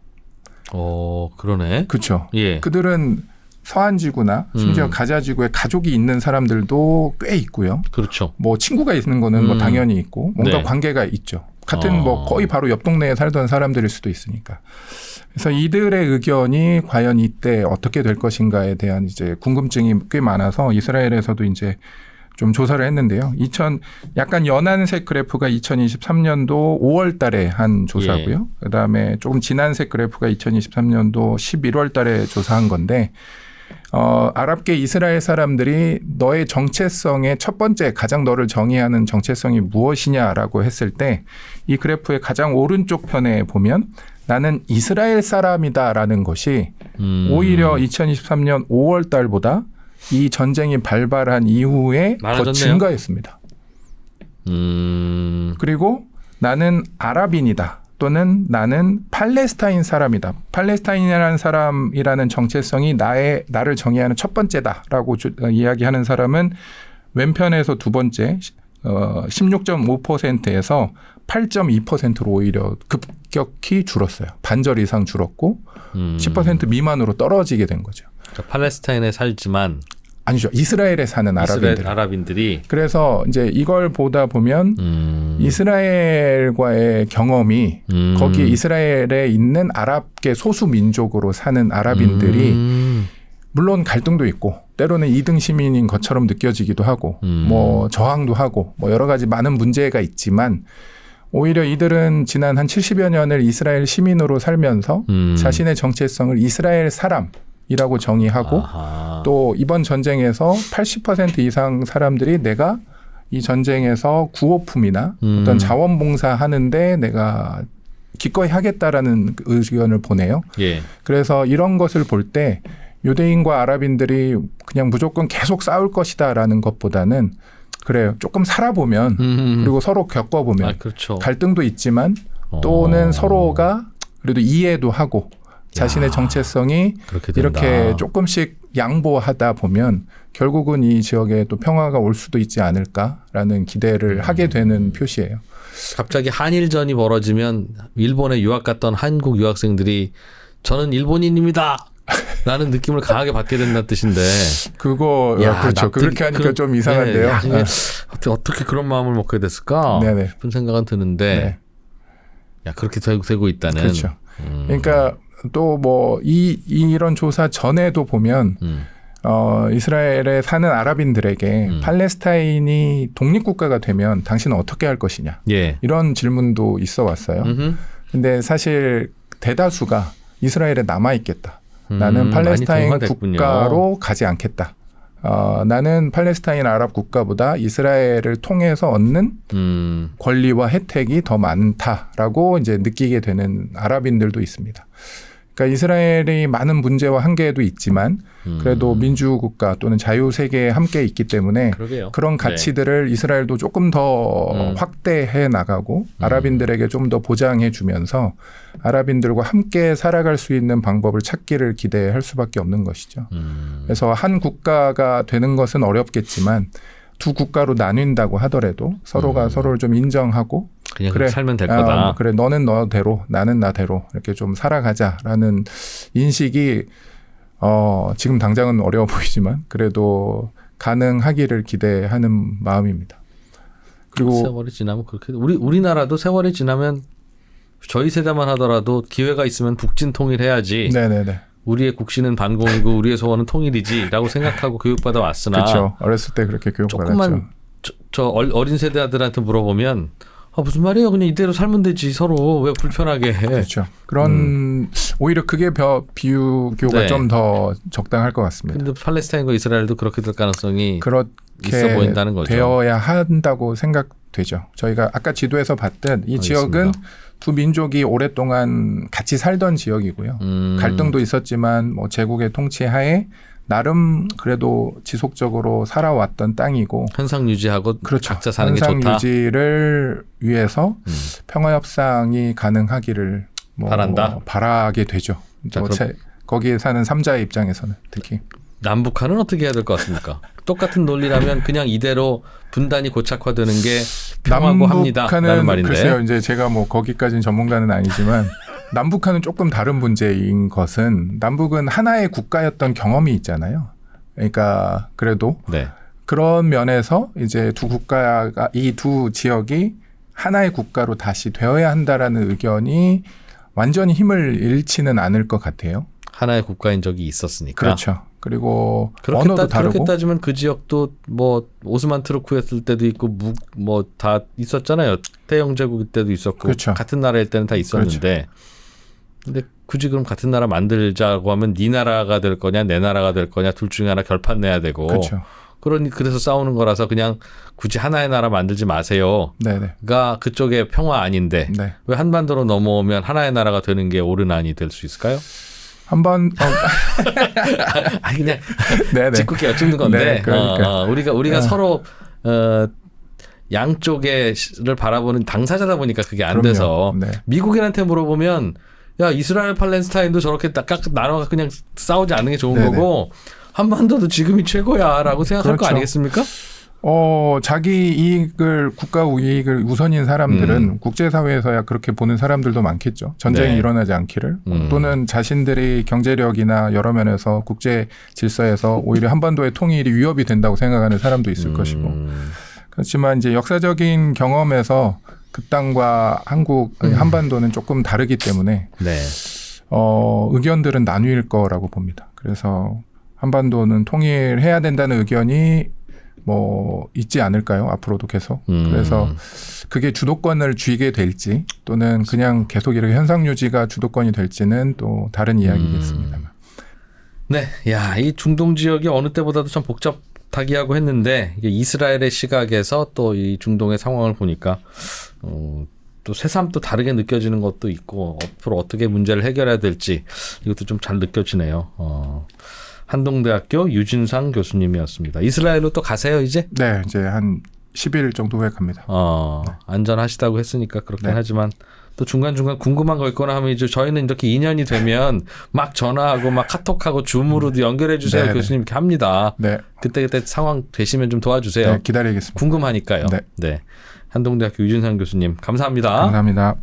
그러네. 그렇죠. 예. 그들은 서한 지구나 심지어 가자 지구에 가족이 있는 사람들도 꽤 있고요. 그렇죠. 뭐 친구가 있는 거는 뭐 당연히 있고 뭔가 네. 관계가 있죠. 같은 뭐 거의 바로 옆 동네에 살던 사람들일 수도 있으니까. 그래서 이들의 의견이 과연 이때 어떻게 될 것인가에 대한 이제 궁금증이 꽤 많아서 이스라엘에서도 이제 좀 조사를 했는데요. 약간 연한색 그래프가 2023년도 5월 달에 한 조사고요. 예. 그다음에 조금 진한색 그래프가 2023년도 11월 달에 조사한 건데 아랍계 이스라엘 사람들이 너의 정체성의 첫 번째 가장 너를 정의하는 정체성이 무엇이냐라고 했을 때 이 그래프의 가장 오른쪽 편에 보면 나는 이스라엘 사람이다라는 것이 오히려 2023년 5월 달보다 이 전쟁이 발발한 이후에 많아졌네요. 더 증가했습니다. 그리고 나는 아랍인이다. 또는 나는 팔레스타인 사람이다. 팔레스타인이라는 사람이라는 정체성이 나를 정의하는 첫 번째다라고 이야기하는 사람은 왼편에서 두 번째 16.5%에서 8.2%로 오히려 급격히 줄었어요. 반절 이상 줄었고 10% 미만으로 떨어지게 된 거죠. 그러니까 팔레스타인에 살지만 아니죠. 이스라엘에 사는 아랍인들이. 그래서 이제 이걸 보다 보면 이스라엘과의 경험이 거기에 이스라엘에 있는 아랍계 소수 민족으로 사는 아랍인들이 물론 갈등도 있고 때로는 2등 시민인 것처럼 느껴지기도 하고 뭐 저항도 하고 뭐 여러 가지 많은 문제가 있지만 오히려 이들은 지난 한 70여 년을 이스라엘 시민으로 살면서 자신의 정체성을 이스라엘 사람이라고 정의하고 또 이번 전쟁에서 80% 이상 사람들이 내가 이 전쟁에서 구호품이나 어떤 자원봉사 하는데 내가 기꺼이 하겠다라는 의견을 보내요. 예. 그래서 이런 것을 볼 때 유대인과 아랍인들이 그냥 무조건 계속 싸울 것이다라는 것보다는 그래요. 조금 살아보면 그리고 서로 겪어보면 그렇죠. 갈등도 있지만 또는 서로가 그래도 이해도 하고 자신의 정체성이 이렇게 조금씩 양보하다 보면 결국은 이 지역에 또 평화가 올 수도 있지 않을까라는 기대를 하게 되는 표시예요. 갑자기 한일전이 벌어지면 일본에 유학 갔던 한국 유학생들이 저는 일본인입니다. 라는 느낌을 강하게 받게 된다는 뜻인데. 그렇죠. 그렇게 하니까 좀 이상한데요. 네, 어떻게 그런 마음을 먹게 됐을까 네네. 싶은 생각은 드는데 야, 그렇게 되고 있다는. 그렇죠. 그러니까 또 뭐 이런 조사 전에도 보면 이스라엘에 사는 아랍인들에게 팔레스타인이 독립국가가 되면 당신은 어떻게 할 것이냐. 예. 이런 질문도 있어 왔어요. 근데 사실 대다수가 이스라엘에 남아있겠다. 나는 팔레스타인 국가로 가지 않겠다. 나는 팔레스타인 아랍 국가보다 이스라엘을 통해서 얻는 권리와 혜택이 더 많다라고 이제 느끼게 되는 아랍인들도 있습니다. 그러니까 이스라엘이 많은 문제와 한계도 있지만 그래도 민주국가 또는 자유세계에 함께 있기 때문에 그러게요. 그런 가치들을 이스라엘도 조금 더 확대해 나가고 아랍인들에게 좀 더 보장해 주면서 아랍인들과 함께 살아갈 수 있는 방법을 찾기를 기대할 수밖에 없는 것이죠. 그래서 한 국가가 되는 것은 어렵겠지만 두 국가로 나뉜다고 하더라도 서로가 서로를 좀 인정하고 그냥 그래, 살면 될 거다. 그래 너는 너대로 나는 나대로 이렇게 좀 살아가자라는 인식이 지금 당장은 어려워 보이지만 그래도 가능하기를 기대하는 마음입니다. 그리고 세월이 지나면 그렇게 우리나라도 세월이 지나면 저희 세대만 하더라도 기회가 있으면 북진 통일해야지. 네네네. 우리의 국시는 반공이고 우리의 소원은 통일이지라고 생각하고 교육받아 왔으나 그렇죠. 어렸을 때 그렇게 교육받았죠. 조금만 저 어린 세대들한테 물어보면 무슨 말이에요? 그냥 이대로 살면 되지. 서로 왜 불편하게 해. 그렇죠. 그런 오히려 그게 비유교가 좀 더 적당할 것 같습니다. 그런데 팔레스타인과 이스라엘도 그렇게 될 가능성이 그렇게 있어 보인다는 거죠. 되어야 한다고 생각되죠. 저희가 아까 지도에서 봤듯 이 지역은 두 민족이 오랫동안 같이 살던 지역이고요. 갈등도 있었지만 뭐 제국의 통치하에 나름 그래도 지속적으로 살아왔던 땅이고 현상 유지하고 그렇죠. 각자 사는 게 좋다. 현상 유지를 위해서 평화 협상이 가능하기를 바란다? 바라게 되죠. 자, 그럼 거기에 사는 삼자의 입장에서는 특히. 남북한은 어떻게 해야 될 것 같습니까? 똑같은 논리라면 그냥 이대로 분단이 고착화되는 게 평화고 합니다라는 남북한은 말인데. 글쎄요. 이제 제가 뭐 거기까지는 전문가는 아니지만 남북한은 조금 다른 문제인 것은 남북은 하나의 국가였던 경험이 있잖아요. 그러니까 그래도 네. 그런 면에서 이제 이 두 지역이 하나의 국가로 다시 되어야 한다라는 의견이 완전히 힘을 잃지는 않을 것 같아요. 하나의 국가인 적이 있었으니까. 그렇죠. 그리고 언어도 다르고. 그렇게 따지면 그 지역도 뭐 오스만 투르크였을 때도 있고 뭐 다 있었잖아요. 태영 제국일 때도 있었고 그렇죠. 같은 나라일 때는 다 있었는데. 근데 굳이 그럼 같은 나라 만들자고 하면 네 나라가 될 거냐 내 나라가 될 거냐 둘 중에 하나 결판 내야 되고. 그렇죠. 그래서 싸우는 거라서 그냥 굳이 하나의 나라 만들지 마세요. 네네. 가 그쪽의 평화 아닌데 네. 왜 한반도로 넘어오면 하나의 나라가 되는 게 옳은 안이 될 수 있을까요? 그냥 네네. 짓궂게 여쭙는 건데 네, 그러니까. 우리가 서로 양쪽을 바라보는 당사자다 보니까 그게 안 그럼요. 돼서 네. 미국인한테 물어보면 야 이스라엘 팔레스타인도 저렇게 딱 나눠가 그냥 싸우지 않는 게 좋은 네네. 거고 한반도도 지금이 최고야라고 생각할 그렇죠. 거 아니겠습니까? 자기 이익을 국가 이익을 우선인 사람들은 국제사회에서야 그렇게 보는 사람들도 많겠죠. 전쟁이 네. 일어나지 않기를 또는 자신들이 경제력이나 여러 면에서 국제 질서에서 오히려 한반도의 통일이 위협이 된다고 생각하는 사람도 있을 것이고 그렇지만 이제 역사적인 경험에서 그 땅과 한국 한반도는 조금 다르기 때문에 네. 의견들은 나뉠 거라고 봅니다. 그래서 한반도는 통일해야 된다는 의견이 뭐 있지 않을까요? 앞으로도 계속. 그래서 그게 주도권을 쥐게 될지 또는 그냥 계속 이렇게 현상 유지가 주도권이 될지는 또 다른 이야기겠습니다만. 네, 야, 이 중동 지역이 어느 때보다도 참 복잡하기하고 했는데 이게 이스라엘의 시각에서 또 이 중동의 상황을 보니까 또 새삼 또 다르게 느껴지는 것도 있고 앞으로 어떻게 문제를 해결해야 될지 이것도 좀 잘 느껴지네요. 한동대학교 유진상 교수님이었습니다. 이스라엘로 또 가세요 이제? 네, 이제 한 10일 정도 후에 갑니다. 네. 안전하시다고 했으니까 그렇긴 하지만 또 중간중간 궁금한 거 있거나 하면 이제 저희는 이렇게 인연이 되면 막 전화하고 막 카톡하고 줌으로도 연결해 주세요. 네네. 교수님 이렇게 합니다. 네. 그때 상황 되시면 좀 도와주세요. 네, 기다리겠습니다. 궁금하니까요. 네. 네. 한동대학교 유진상 교수님 감사합니다. 감사합니다.